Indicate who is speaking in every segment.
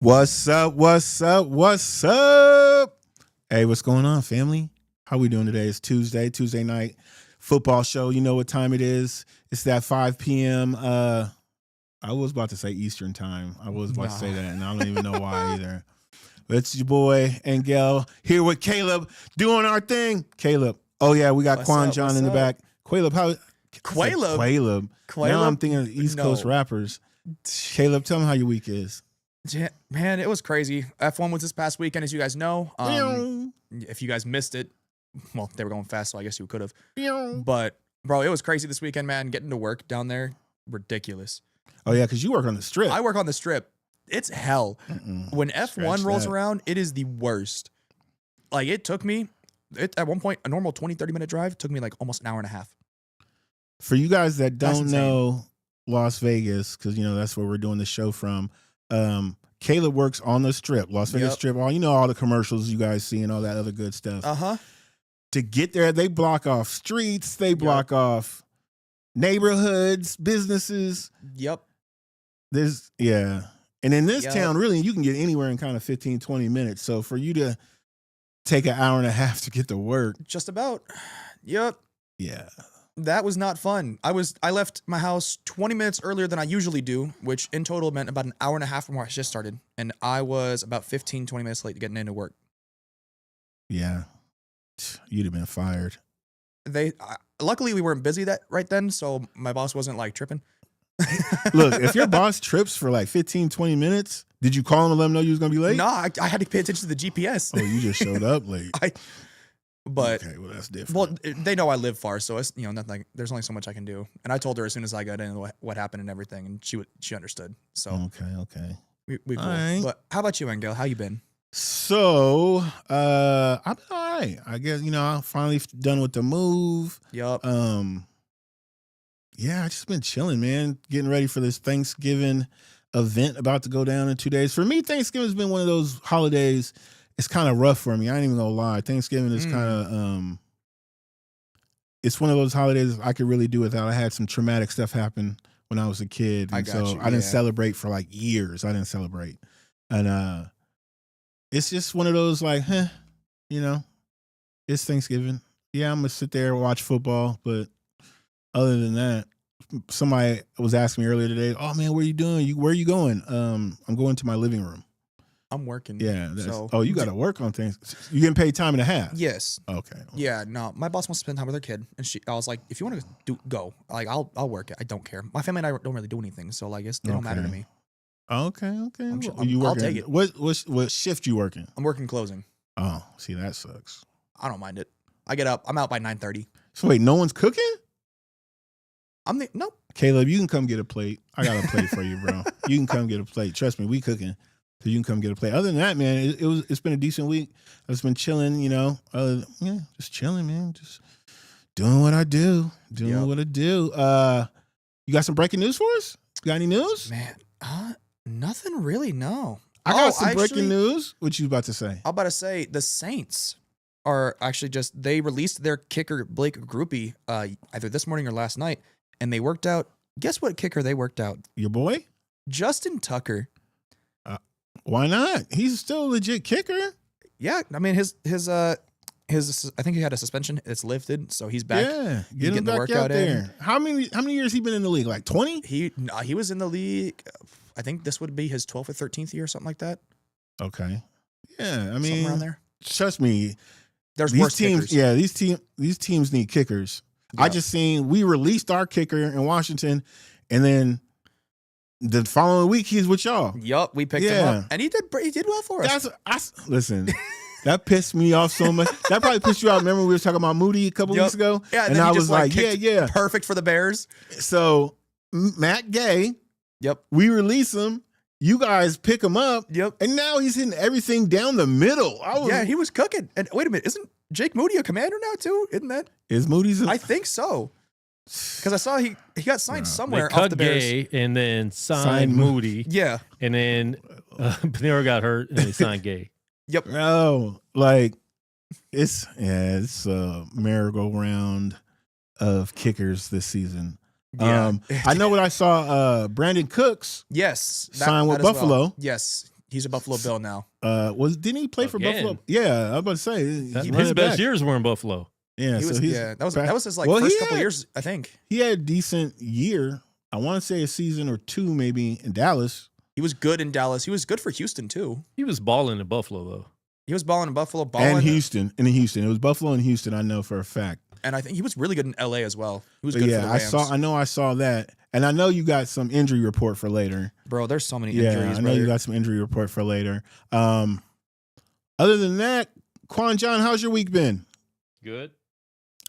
Speaker 1: What's up? What's up? What's up? Hey, what's going on, family? How we doing today? It's Tuesday night football show. You know what time it is. It's that 5 p.m. I was about to say Eastern time. I was about to say that, and I don't even know why either. But it's your boy Angel here with Caleb doing our thing. Caleb. Oh, yeah, we got Quan John in the back. Caleb, how?
Speaker 2: Caleb.
Speaker 1: Now I'm thinking of East Coast rappers. Caleb, tell me how your week is.
Speaker 2: Man, it was crazy. F1 was this past weekend, as you guys know. If you guys missed it, well, they were going fast, so I guess you could have. But, bro, it was crazy this weekend, man. Getting to work down there, ridiculous.
Speaker 1: Oh, yeah, because you work on the strip.
Speaker 2: I work on the strip. It's hell. When F1 rolls around, it is the worst. Like, it took me, at one point, a normal 20, 30-minute drive took me like almost an hour and a half.
Speaker 1: For you guys that don't know Las Vegas, because, you know, that's where we're doing the show from, Caleb works on the strip, Las Vegas Strip. All all the commercials you guys see and all that other good stuff. To get there, they block off streets, they block off neighborhoods, businesses. And in this town, really, you can get anywhere in kind of 15, 20 minutes. So for you to take an hour and a half to get to work.
Speaker 2: Just about.
Speaker 1: Yeah.
Speaker 2: That was not fun. I left my house 20 minutes earlier than I usually do, which in total meant about an hour and a half from where I just started. And I was about 15, 20 minutes late to getting into work.
Speaker 1: Yeah. You'd have been fired.
Speaker 2: Luckily, we weren't busy right then, so my boss wasn't like tripping.
Speaker 1: Look, if your boss trips for like 15, 20 minutes, did you call him and let him know you was going to be late?
Speaker 2: No, I had to pay attention to the GPS.
Speaker 1: Oh, you just showed up late.
Speaker 2: But
Speaker 1: okay, well, that's different.
Speaker 2: Well, they know I live far, so it's nothing. There's only so much I can do. And I told her as soon as I got in what happened and everything, and she understood. So
Speaker 1: okay,
Speaker 2: we cool.
Speaker 1: Right.
Speaker 2: But how about you, Angel? How you been?
Speaker 1: So I've been all right. I guess I'm finally done with the move.
Speaker 2: Yup.
Speaker 1: Yeah, I just been chilling, man. Getting ready for this Thanksgiving event about to go down in 2 days. For me, Thanksgiving's been one of those holidays. It's kind of rough for me. I ain't even gonna lie. Thanksgiving is kind of it's one of those holidays I could really do without. I had some traumatic stuff happen when I was a kid, and I didn't celebrate for like years. I didn't celebrate, and it's just one of those like, it's Thanksgiving. Yeah, I'm gonna sit there and watch football, but other than that, somebody was asking me earlier today, "Oh man, what are you doing? Where are you going?" I'm going to my living room.
Speaker 2: I'm working.
Speaker 1: Yeah. You got to work on things. You getting paid time and a half?
Speaker 2: Yes.
Speaker 1: Okay.
Speaker 2: Yeah. No, my boss wants to spend time with her kid, and I was like, if you want to go, like I'll work it. I don't care. My family and I don't really do anything, so like it don't matter to me.
Speaker 1: Okay. You working?
Speaker 2: I'll take it.
Speaker 1: What shift you working?
Speaker 2: I'm working closing.
Speaker 1: Oh, see, that sucks.
Speaker 2: I don't mind it. I get up. I'm out by 9:30.
Speaker 1: So wait, no one's cooking?
Speaker 2: Nope.
Speaker 1: Caleb, you can come get a plate. I got a plate for you, bro. You can come get a plate. Trust me, we cooking. So you can come get a plate. Other than that, man, it's been a decent week. I've just been chilling, just chilling, man. Just doing what I do. What I do. You got some breaking news for us? Got any news?
Speaker 2: Man, nothing really, no.
Speaker 1: I got some breaking news. What you about to say?
Speaker 2: I'm about to say the Saints are actually they released their kicker, Blake Grupe, either this morning or last night, and they worked out, guess what kicker they worked out?
Speaker 1: Your boy?
Speaker 2: Justin Tucker.
Speaker 1: Why not? He's still a legit kicker.
Speaker 2: Yeah, I mean his I think he had a suspension. It's lifted, so he's back.
Speaker 1: Yeah, get him back out there. How many years he been in the league? Like 20?
Speaker 2: He was in the league. I think this would be his 12th or 13th year, something like that.
Speaker 1: Okay. Yeah, I mean,
Speaker 2: something around there.
Speaker 1: Trust me,
Speaker 2: there's worse
Speaker 1: teams.
Speaker 2: kickers.
Speaker 1: Yeah, these teams need kickers. Yep. I just seen we released our kicker in Washington, and then the following week he's with y'all.
Speaker 2: Yup, we picked him up, and he did well for us.
Speaker 1: Listen, that pissed me off so much. That probably pissed you off. Remember we were talking about Moody a couple weeks ago?
Speaker 2: Yeah,
Speaker 1: and I was like, yeah,
Speaker 2: perfect for the Bears.
Speaker 1: So Matt Gay,
Speaker 2: yep,
Speaker 1: we release him, you guys pick him up.
Speaker 2: Yep.
Speaker 1: And now he's hitting everything down the middle.
Speaker 2: Yeah, he was cooking. And wait a minute, isn't Jake Moody a Commander now too? Isn't that?
Speaker 1: Is Moody's?
Speaker 2: I think so. Because I saw he got signed
Speaker 3: They
Speaker 2: somewhere off
Speaker 3: cut
Speaker 2: the Bears.
Speaker 3: Gay and then signed Moody.
Speaker 2: Yeah.
Speaker 3: And then Panera got hurt and they signed Gay.
Speaker 2: Yep.
Speaker 1: Oh, like it's a merry-go-round of kickers this season.
Speaker 2: Yeah.
Speaker 1: I know what I saw. Brandon Cooks
Speaker 2: Yes.
Speaker 1: signed with
Speaker 2: as well.
Speaker 1: Buffalo.
Speaker 2: Yes. He's a Buffalo Bill now.
Speaker 1: Didn't he play for
Speaker 3: Again.
Speaker 1: Buffalo? Yeah, I was about to say
Speaker 3: His best years were in Buffalo.
Speaker 1: Yeah,
Speaker 2: He
Speaker 1: so
Speaker 2: was,
Speaker 1: he's
Speaker 2: that was
Speaker 1: back.
Speaker 2: his like
Speaker 1: Well,
Speaker 2: first
Speaker 1: he
Speaker 2: couple
Speaker 1: had-
Speaker 2: years, I think.
Speaker 1: He had a decent year. I want to say a season or two, maybe in Dallas.
Speaker 2: He was good in Dallas. He was good for Houston too.
Speaker 3: He was balling in Buffalo though.
Speaker 2: He was balling in Buffalo, balling
Speaker 1: And Houston. In Houston. It was Buffalo and Houston, I know for a fact.
Speaker 2: and I think he was really good in LA as well. He was
Speaker 1: But
Speaker 2: good
Speaker 1: yeah,
Speaker 2: for the Rams.
Speaker 1: I know I saw that. And I know you got some injury report for later.
Speaker 2: Bro, there's so many
Speaker 1: Yeah,
Speaker 2: injuries.
Speaker 1: I know
Speaker 2: brother.
Speaker 1: you got some injury report for later. Other than that, Quan John, how's your week been?
Speaker 3: Good.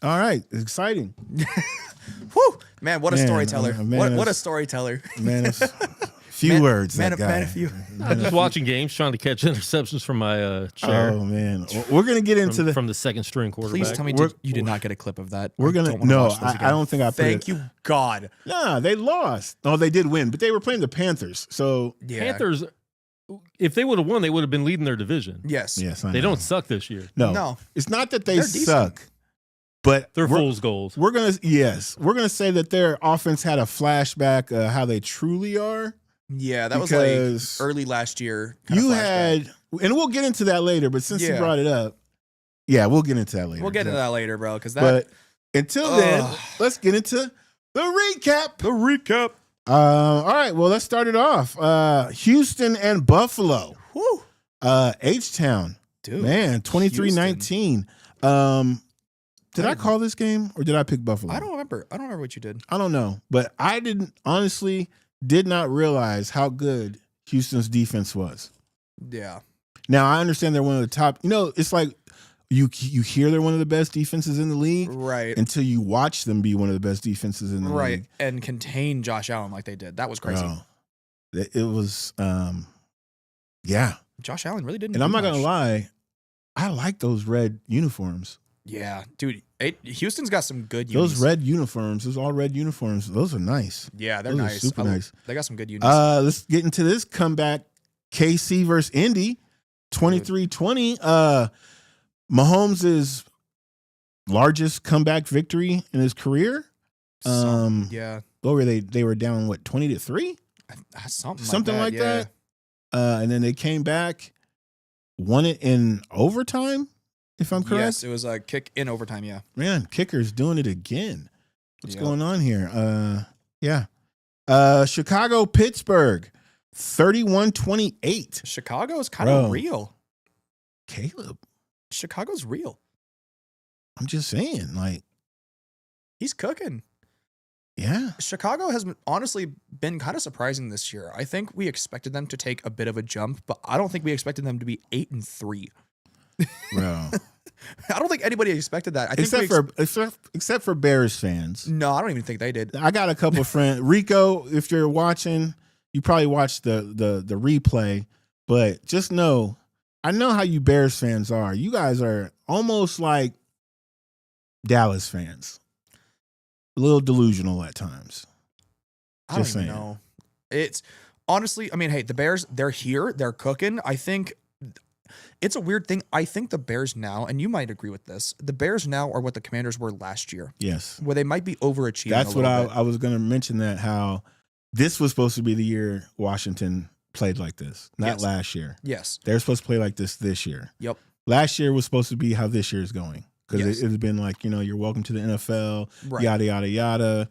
Speaker 1: All right, exciting.
Speaker 2: Whew, man, what a
Speaker 1: Man,
Speaker 2: storyteller!
Speaker 1: man,
Speaker 2: what a
Speaker 1: it's-
Speaker 2: storyteller!
Speaker 1: Man, it's few words.
Speaker 2: man,
Speaker 1: that guy.
Speaker 2: man, a few.
Speaker 3: I'm just watching games, trying to catch interceptions from my chair.
Speaker 1: Oh man, we're gonna get into
Speaker 3: from the second string quarterback.
Speaker 2: Please tell me
Speaker 1: We're-
Speaker 2: you did not get a clip of that.
Speaker 1: We're
Speaker 2: I
Speaker 1: gonna
Speaker 2: don't wanna
Speaker 1: no.
Speaker 2: watch those
Speaker 1: I
Speaker 2: again.
Speaker 1: don't think I. Put
Speaker 2: Thank
Speaker 1: it.
Speaker 2: you, God.
Speaker 1: Nah, they lost. Oh, they did win, but they were playing the Panthers. So
Speaker 2: Yeah.
Speaker 3: Panthers, if they would have won, they would have been leading their division.
Speaker 2: Yes.
Speaker 1: yes, I
Speaker 3: They
Speaker 1: know.
Speaker 3: don't suck this year.
Speaker 1: No, it's not that they
Speaker 2: They're decent.
Speaker 1: suck, but
Speaker 3: They're
Speaker 1: we're,
Speaker 3: fool's gold.
Speaker 1: we're gonna say that their offense had a flashback of how they truly are.
Speaker 2: Yeah, that was
Speaker 1: Because
Speaker 2: like early last year. kind of
Speaker 1: You
Speaker 2: flashback.
Speaker 1: had, and we'll get into that later. But since you
Speaker 2: Yeah.
Speaker 1: brought it up, yeah, we'll get into that later.
Speaker 2: We'll get into that later, bro. Because that.
Speaker 1: But until then,
Speaker 2: Ugh.
Speaker 1: let's get into the recap.
Speaker 2: The recap.
Speaker 1: All right, well, let's start it off. Houston and Buffalo.
Speaker 2: Whew.
Speaker 1: H-Town.
Speaker 2: Dude.
Speaker 1: Man, 23-19. Did I call this game or did I pick Buffalo?
Speaker 2: I don't remember. I don't remember what you did.
Speaker 1: I don't know. But I did not realize how good Houston's defense was.
Speaker 2: Yeah.
Speaker 1: Now, I understand they're one of the top. It's like you hear they're one of the best defenses in the league
Speaker 2: Right.
Speaker 1: until you watch them be one of the best defenses in the
Speaker 2: Right.
Speaker 1: league.
Speaker 2: And contain Josh Allen like they did. That was crazy.
Speaker 1: Bro, it was, yeah.
Speaker 2: Josh Allen really didn't.
Speaker 1: And
Speaker 2: do
Speaker 1: I'm not going to
Speaker 2: much.
Speaker 1: lie. I like those red uniforms.
Speaker 2: Yeah, dude. Houston's got some good
Speaker 1: Those
Speaker 2: unis.
Speaker 1: red uniforms, those all red uniforms, those are nice.
Speaker 2: Yeah, they're
Speaker 1: those are
Speaker 2: nice.
Speaker 1: super nice.
Speaker 2: They got some good unis.
Speaker 1: Let's get into this comeback. KC versus Indy, 23-20. Mahomes' largest comeback victory in his career.
Speaker 2: Yeah,
Speaker 1: What were they? They were down, 20-3?
Speaker 2: something
Speaker 1: like
Speaker 2: yeah.
Speaker 1: that. And then they came back, won it in overtime, if I'm correct.
Speaker 2: Yes, it was a kick in overtime. Yeah,
Speaker 1: Man, kicker's doing it again. What's
Speaker 2: Yep.
Speaker 1: going on here? Yeah. Chicago, Pittsburgh, 31-28.
Speaker 2: Chicago's kind
Speaker 1: Bro.
Speaker 2: of real.
Speaker 1: Caleb,
Speaker 2: Chicago's real.
Speaker 1: I'm just saying,
Speaker 2: He's cooking.
Speaker 1: yeah.
Speaker 2: Chicago has honestly been kind of surprising this year. I think we expected them to take a bit of a jump, but I don't think we expected them to be 8-3.
Speaker 1: Bro.
Speaker 2: I don't think anybody expected that. I think
Speaker 1: except for Bears fans.
Speaker 2: no, I don't even think they did.
Speaker 1: I got a couple of friends. Rico, if you're watching, you probably watched the replay, but just know, I know how you Bears fans are. You guys are almost like Dallas fans. A little delusional at times.
Speaker 2: I don't
Speaker 1: Just
Speaker 2: even
Speaker 1: saying.
Speaker 2: know. It's honestly, I mean, hey, the Bears, they're here, they're cooking. I think it's a weird thing. I think the Bears now, and you might agree with this, the Bears now are what the Commanders were last year,
Speaker 1: Yes.
Speaker 2: where they might be overachieving.
Speaker 1: That's
Speaker 2: a
Speaker 1: what
Speaker 2: little bit.
Speaker 1: I was going to mention, that how this was supposed to be the year Washington played like this, not
Speaker 2: Yes.
Speaker 1: last year.
Speaker 2: Yes.
Speaker 1: They're supposed to play like this year.
Speaker 2: Yep.
Speaker 1: Last year was supposed to be how this year is going, because
Speaker 2: Yes.
Speaker 1: it has been like, you're welcome to the NFL,
Speaker 2: Right.
Speaker 1: yada, yada, yada.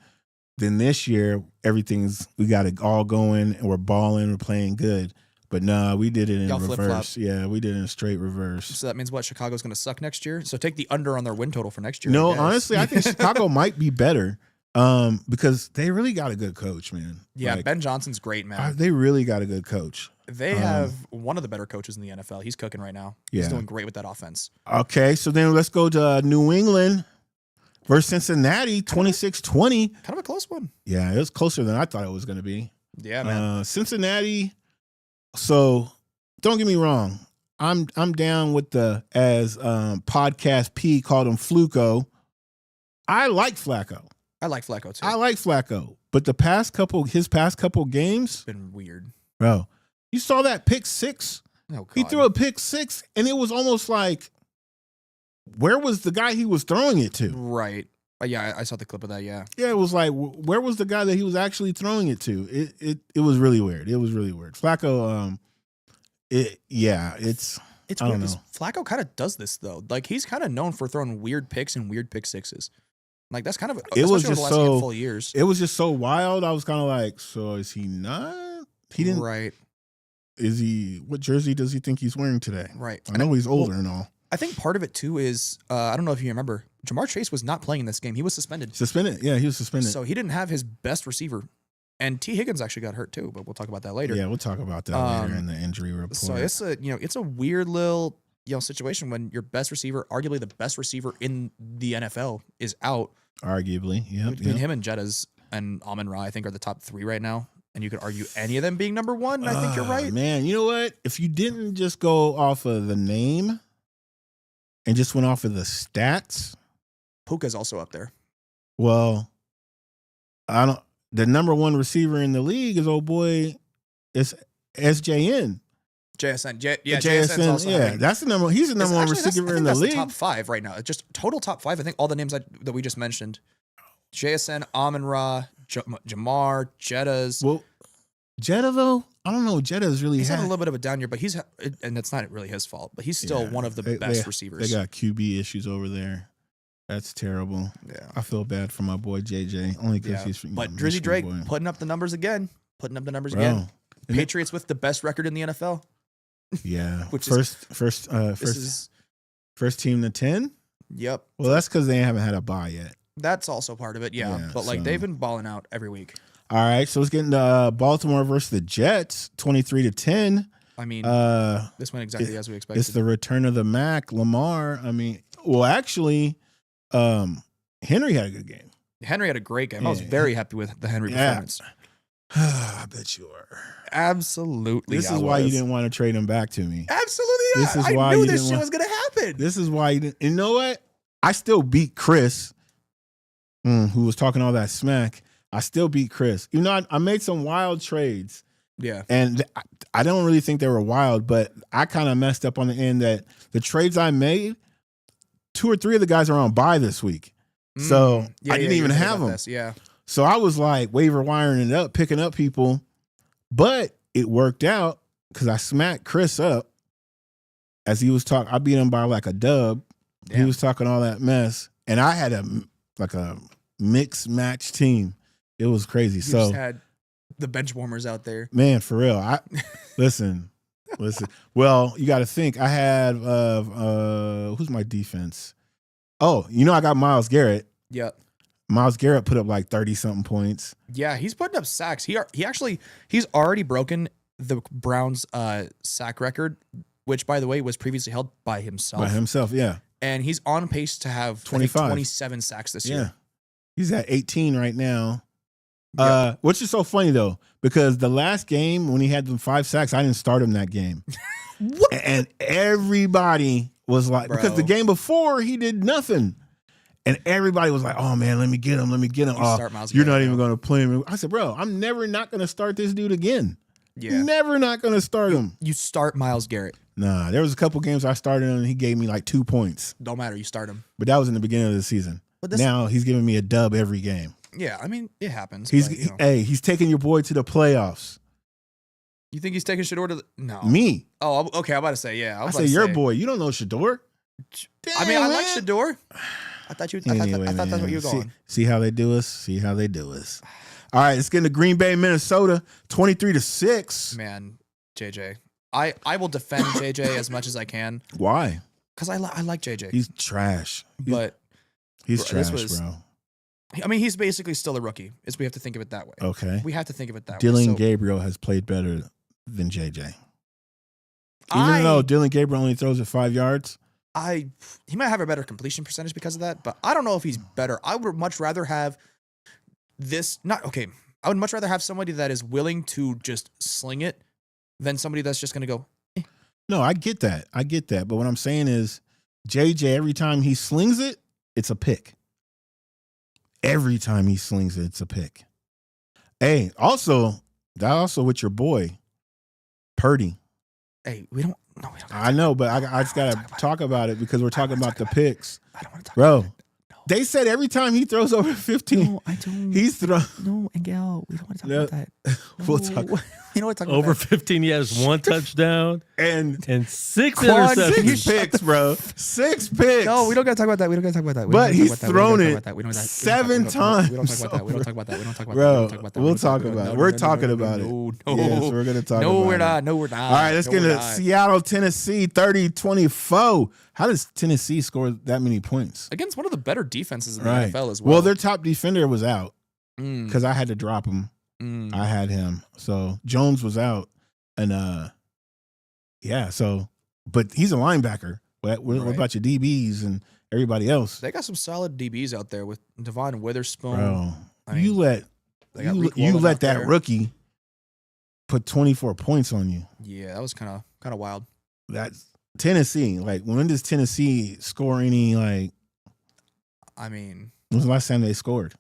Speaker 1: Then this year, we got it all going and we're balling, we're playing good. But nah, we did it in
Speaker 2: Y'all
Speaker 1: reverse.
Speaker 2: flip-flop.
Speaker 1: Yeah, we did it in straight reverse.
Speaker 2: So that means what? Chicago's going to suck next year. So take the under on their win total for next year.
Speaker 1: No,
Speaker 2: I guess.
Speaker 1: honestly, I think Chicago might be better because they really got a good coach, man.
Speaker 2: Yeah,
Speaker 1: Like,
Speaker 2: Ben Johnson's great, man.
Speaker 1: they really got a good coach.
Speaker 2: They have one of the better coaches in the NFL. He's cooking right now. He's
Speaker 1: Yeah.
Speaker 2: doing great with that offense.
Speaker 1: Okay, so then let's go to New England versus Cincinnati, 26-20.
Speaker 2: Kind of a close one.
Speaker 1: Yeah, it was closer than I thought it was going to be.
Speaker 2: Yeah, man.
Speaker 1: Cincinnati, So don't get me wrong. I'm down with the as podcast P called him Fluco. I like Flacco.
Speaker 2: I like Flacco too.
Speaker 1: I like Flacco, but his past couple games,
Speaker 2: It's been weird.
Speaker 1: bro. You saw that pick six?
Speaker 2: Oh,
Speaker 1: He
Speaker 2: God.
Speaker 1: threw a pick six, and it was almost like, where was the guy he was throwing it to?
Speaker 2: Right. Yeah, I saw the clip of that. Yeah.
Speaker 1: Yeah, it was like, where was the guy that he was actually throwing it to? It was really weird. It was really weird. Flacco, it's
Speaker 2: It's
Speaker 1: I
Speaker 2: weird
Speaker 1: don't
Speaker 2: 'cause
Speaker 1: know.
Speaker 2: Flacco kind of does this though. Like he's kind of known for throwing weird picks and weird pick sixes. Like that's kind of
Speaker 1: It was
Speaker 2: especially over the
Speaker 1: just
Speaker 2: last
Speaker 1: so-
Speaker 2: handful of years.
Speaker 1: It was just so wild. I was kind of like, so is he not? He didn't.
Speaker 2: Right.
Speaker 1: Is he? What jersey does he think he's wearing today?
Speaker 2: Right.
Speaker 1: I know he's older and all.
Speaker 2: I think part of it too is I don't know if you remember, Jamar Chase was not playing in this game. He was suspended.
Speaker 1: Suspended. Yeah, he was suspended.
Speaker 2: So he didn't have his best receiver. And T. Higgins actually got hurt too, but we'll talk about that later.
Speaker 1: Yeah, we'll talk about that later in the injury report.
Speaker 2: So it's a weird little situation when your best receiver, arguably the best receiver in the NFL, is out.
Speaker 1: Arguably, yeah.
Speaker 2: Between him and Jettas and Amon-Ra, I think are the top three right now. And you could argue any of them being number one. And I think you're right.
Speaker 1: Man, you know what? If you didn't just go off of the name and just went off of the stats,
Speaker 2: Puka's also up there.
Speaker 1: well, the number one receiver in the league is old boy, it's SJN.
Speaker 2: JSN. JSN's also having-
Speaker 1: that's the number. He's the number one
Speaker 2: Actually,
Speaker 1: receiver
Speaker 2: I think
Speaker 1: in the
Speaker 2: that's
Speaker 1: league.
Speaker 2: the top five right now. Just total top five. I think all the names that we just mentioned. JSN, Amon-Ra, Jamar, Jettas.
Speaker 1: Well, Jetta though, I don't know. Jetta's really
Speaker 2: He's had a
Speaker 1: had.
Speaker 2: little bit of a down year, but and that's not really his fault, but he's still
Speaker 1: Yeah,
Speaker 2: one of the
Speaker 1: they-
Speaker 2: best
Speaker 1: they-
Speaker 2: receivers.
Speaker 1: They got QB issues over there. That's terrible.
Speaker 2: Yeah.
Speaker 1: I feel bad for my boy JJ only because
Speaker 2: Yeah.
Speaker 1: he's.
Speaker 2: But Drizzy Drake putting up the numbers again. Again.
Speaker 1: Bro,
Speaker 2: Patriots with the best record in the NFL.
Speaker 1: yeah.
Speaker 2: Which is-
Speaker 1: First team to 10.
Speaker 2: Yep.
Speaker 1: Well, that's because they haven't had a bye yet.
Speaker 2: That's also part of it. Yeah.
Speaker 1: Yeah,
Speaker 2: But like
Speaker 1: so-
Speaker 2: they've been balling out every week.
Speaker 1: All right, so let's get into Baltimore versus the Jets, 23-10.
Speaker 2: I mean,
Speaker 1: Uh,
Speaker 2: this went exactly as we expected.
Speaker 1: it's the return of the Mac, Lamar. I mean, well, actually, Henry had a good game.
Speaker 2: Henry had a great game. I was
Speaker 1: Yeah.
Speaker 2: very happy with the Henry
Speaker 1: Yeah.
Speaker 2: performance.
Speaker 1: I bet you are.
Speaker 2: Absolutely.
Speaker 1: This
Speaker 2: I
Speaker 1: is why you
Speaker 2: was.
Speaker 1: didn't want to trade him back to me.
Speaker 2: Absolutely.
Speaker 1: This is
Speaker 2: I
Speaker 1: why
Speaker 2: knew
Speaker 1: you
Speaker 2: this
Speaker 1: didn't
Speaker 2: shit
Speaker 1: want-
Speaker 2: was going to happen.
Speaker 1: This is why you didn't. You know what? I still beat Chris, who was talking all that smack. I still beat Chris. You know, I made some wild trades.
Speaker 2: Yeah.
Speaker 1: And I don't really think they were wild, but I kind of messed up on the end that the trades I made, 2 or 3 of the guys are on bye this week. So I didn't even
Speaker 2: you said
Speaker 1: have
Speaker 2: about
Speaker 1: them.
Speaker 2: this, yeah.
Speaker 1: So I was like waiver wiring it up, picking up people, but it worked out because I smacked Chris up as he was talking. I beat him by like a dub. He
Speaker 2: Damn.
Speaker 1: was talking all that mess, and I had a mixed match team. It was crazy.
Speaker 2: You
Speaker 1: So
Speaker 2: just had the bench warmers out there.
Speaker 1: man, for real. I listen. Well, you got to think. I had who's my defense? Oh, I got Myles Garrett.
Speaker 2: Yeah.
Speaker 1: Myles Garrett put up like 30 something points.
Speaker 2: Yeah, he's putting up sacks. He's already broken the Browns sack record, which by the way was previously held by himself.
Speaker 1: By himself, yeah.
Speaker 2: And he's on pace to have
Speaker 1: 25.
Speaker 2: 27 sacks this
Speaker 1: Yeah.
Speaker 2: year.
Speaker 1: He's at 18 right now.
Speaker 2: Yep.
Speaker 1: Which is so funny though, because the last game when he had them 5 sacks, I didn't start him that game.
Speaker 2: What?
Speaker 1: And everybody was like, because the
Speaker 2: Bro.
Speaker 1: game before he did nothing. And everybody was like, oh man, let me get him.
Speaker 2: You
Speaker 1: Oh,
Speaker 2: start Myles
Speaker 1: you're
Speaker 2: Garrett,
Speaker 1: not even
Speaker 2: bro.
Speaker 1: going to play him. I said, bro, I'm never not going to start this dude again.
Speaker 2: Yeah.
Speaker 1: Never not going to start him.
Speaker 2: You start Myles Garrett.
Speaker 1: Nah, there was a couple games I started him and he gave me like 2 points.
Speaker 2: Don't matter. You start him.
Speaker 1: But that was in the beginning of the season.
Speaker 2: But this,
Speaker 1: Now he's giving me a dub every game.
Speaker 2: yeah, I mean, it happens.
Speaker 1: He's
Speaker 2: but,
Speaker 1: he's taking your boy to the playoffs.
Speaker 2: you think he's taking Shador to the, no.
Speaker 1: Me.
Speaker 2: Oh, okay. I'm about to say, yeah.
Speaker 1: I say your boy. You don't know Shador.
Speaker 2: I mean, I
Speaker 1: Damn,
Speaker 2: like
Speaker 1: man.
Speaker 2: Shador. I thought
Speaker 1: Anyway,
Speaker 2: that's where you were going.
Speaker 1: See how they do us. See how they do us. All right, let's get into Green Bay, Minnesota, 23-6.
Speaker 2: Man, JJ. I will defend JJ as much as I can
Speaker 1: Why?
Speaker 2: because I like JJ.
Speaker 1: He's trash.
Speaker 2: But
Speaker 1: He's
Speaker 2: bro, this
Speaker 1: trash,
Speaker 2: was-
Speaker 1: bro.
Speaker 2: I mean, he's basically still a rookie. We have to think of it that way.
Speaker 1: Okay.
Speaker 2: We have to think of it that way.
Speaker 1: Dylan
Speaker 2: So
Speaker 1: Gabriel has played better than JJ. Even though Dylan Gabriel only throws it 5 yards.
Speaker 2: he might have a better completion percentage because of that, but I don't know if he's better. I would much rather have I would much rather have somebody that is willing to just sling it than somebody that's just going to go.
Speaker 1: No, I get that. But what I'm saying is, JJ, every time he slings it, it's a pick. Every time he slings it, it's a pick. Hey, also with your boy, Purdy.
Speaker 2: Hey, we don't.
Speaker 1: I know, but I just got to talk about it because we're talking about the picks.
Speaker 2: I don't want to talk
Speaker 1: Bro,
Speaker 2: about it. No.
Speaker 1: They said every time he throws over 15,
Speaker 2: No, I don't.
Speaker 1: he's thrown.
Speaker 2: No, Angel, we don't want to talk about that. No.
Speaker 1: We'll talk.
Speaker 2: You know what? Talk
Speaker 3: Over
Speaker 2: about
Speaker 3: 15, he has 1 touchdown
Speaker 1: And
Speaker 3: and 6
Speaker 2: Quan,
Speaker 3: interceptions.
Speaker 1: 6 picks, bro. 6 picks.
Speaker 2: No, we don't got to talk about that. We don't got to talk about that. We
Speaker 1: But
Speaker 2: don't
Speaker 1: he's
Speaker 2: talk about that.
Speaker 1: thrown
Speaker 2: We don't
Speaker 1: it
Speaker 2: talk about that. We don't talk about that.
Speaker 1: 7
Speaker 2: We don't
Speaker 1: times.
Speaker 2: talk about that. We don't talk about that. We don't talk about that.
Speaker 1: Bro,
Speaker 2: We don't talk about that.
Speaker 1: we'll talk about it. We're talking about it.
Speaker 2: No,
Speaker 1: Yes, we're going to talk about it.
Speaker 2: no, we're not. No, we're not.
Speaker 1: All right, let's
Speaker 2: No,
Speaker 1: get
Speaker 2: we're
Speaker 1: into
Speaker 2: not.
Speaker 1: Seattle, Tennessee, 30-24. How does Tennessee score that many points?
Speaker 2: Against one of the better defenses in the
Speaker 1: Right.
Speaker 2: NFL as well.
Speaker 1: Well, their top defender was out
Speaker 2: Mm,
Speaker 1: because I had to drop him.
Speaker 2: mm.
Speaker 1: I had him. So Jones was out. And but he's a linebacker. What
Speaker 2: Right.
Speaker 1: about your DBs and everybody else?
Speaker 2: They got some solid DBs out there with Devon Witherspoon.
Speaker 1: Bro,
Speaker 2: I mean,
Speaker 1: you let
Speaker 2: they got Reek
Speaker 1: you
Speaker 2: Wallen
Speaker 1: let
Speaker 2: out
Speaker 1: that
Speaker 2: there.
Speaker 1: rookie put 24 points on you.
Speaker 2: Yeah, that was kind of wild.
Speaker 1: That's Tennessee. Like, when does Tennessee score any, like,
Speaker 2: I mean,
Speaker 1: when was the last time they scored?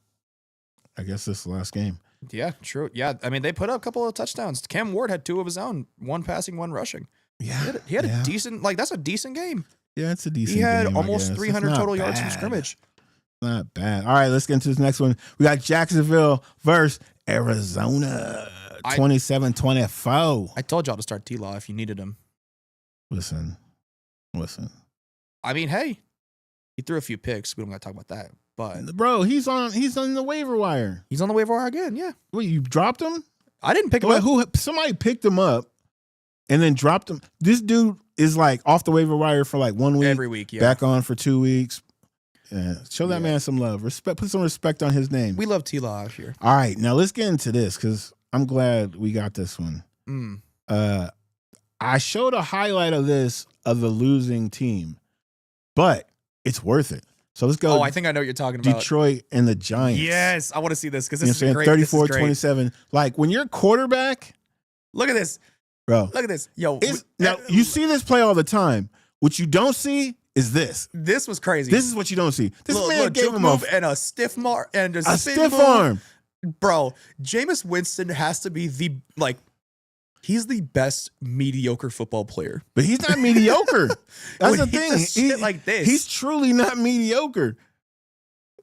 Speaker 1: I guess this is the last game.
Speaker 2: yeah, true. Yeah, I mean, they put up a couple of touchdowns. Cam Ward had 2 of his own, 1 passing, 1 rushing.
Speaker 1: Yeah.
Speaker 2: He had
Speaker 1: yeah.
Speaker 2: a decent, that's a decent game.
Speaker 1: Yeah, it's a decent
Speaker 2: He had
Speaker 1: game, I
Speaker 2: almost
Speaker 1: guess. It's
Speaker 2: 300
Speaker 1: not
Speaker 2: total yards from
Speaker 1: bad.
Speaker 2: scrimmage.
Speaker 1: Not bad. All right, let's get into this next one. We got Jacksonville versus Arizona.
Speaker 2: I-
Speaker 1: 27-24.
Speaker 2: I told y'all to start T-Law if you needed him.
Speaker 1: Listen.
Speaker 2: I mean, hey, he threw a few picks. We don't got to talk about that. But
Speaker 1: Bro, he's on the waiver wire.
Speaker 2: he's on the waiver wire again, yeah.
Speaker 1: What, you dropped him?
Speaker 2: I didn't pick him
Speaker 1: Wait,
Speaker 2: up.
Speaker 1: somebody picked him up and then dropped him. This dude is like off the waiver wire for like 1 week,
Speaker 2: Every week, yeah.
Speaker 1: back on for 2 weeks. Yeah, show that
Speaker 2: Yeah.
Speaker 1: man some love. Respect. Put some respect on his name.
Speaker 2: We love T-Law out here.
Speaker 1: All right, now let's get into this because I'm glad we got this one.
Speaker 2: Mm.
Speaker 1: I showed a highlight of this of the losing team, but it's worth it. So let's go.
Speaker 2: Oh, I think I know what you're talking about.
Speaker 1: Detroit and the Giants.
Speaker 2: Yes, I want to see this because
Speaker 1: You know
Speaker 2: this
Speaker 1: what I'm
Speaker 2: is
Speaker 1: saying?
Speaker 2: great. This is great.
Speaker 1: 34-27. Like, when you're quarterback,
Speaker 2: Look at this.
Speaker 1: bro.
Speaker 2: Look at this. Yo,
Speaker 1: Now, you see this play all the time. What you don't see is this.
Speaker 2: this was crazy.
Speaker 1: This is what you don't see. This man gave
Speaker 2: juke
Speaker 1: him
Speaker 2: move and a stiff and
Speaker 1: a
Speaker 2: spin
Speaker 1: stiff
Speaker 2: move.
Speaker 1: arm.
Speaker 2: Bro, Jameis Winston has to be he's the best mediocre football player.
Speaker 1: But he's not mediocre. That's
Speaker 2: When
Speaker 1: the
Speaker 2: he
Speaker 1: thing.
Speaker 2: does shit like this.
Speaker 1: He's truly not mediocre.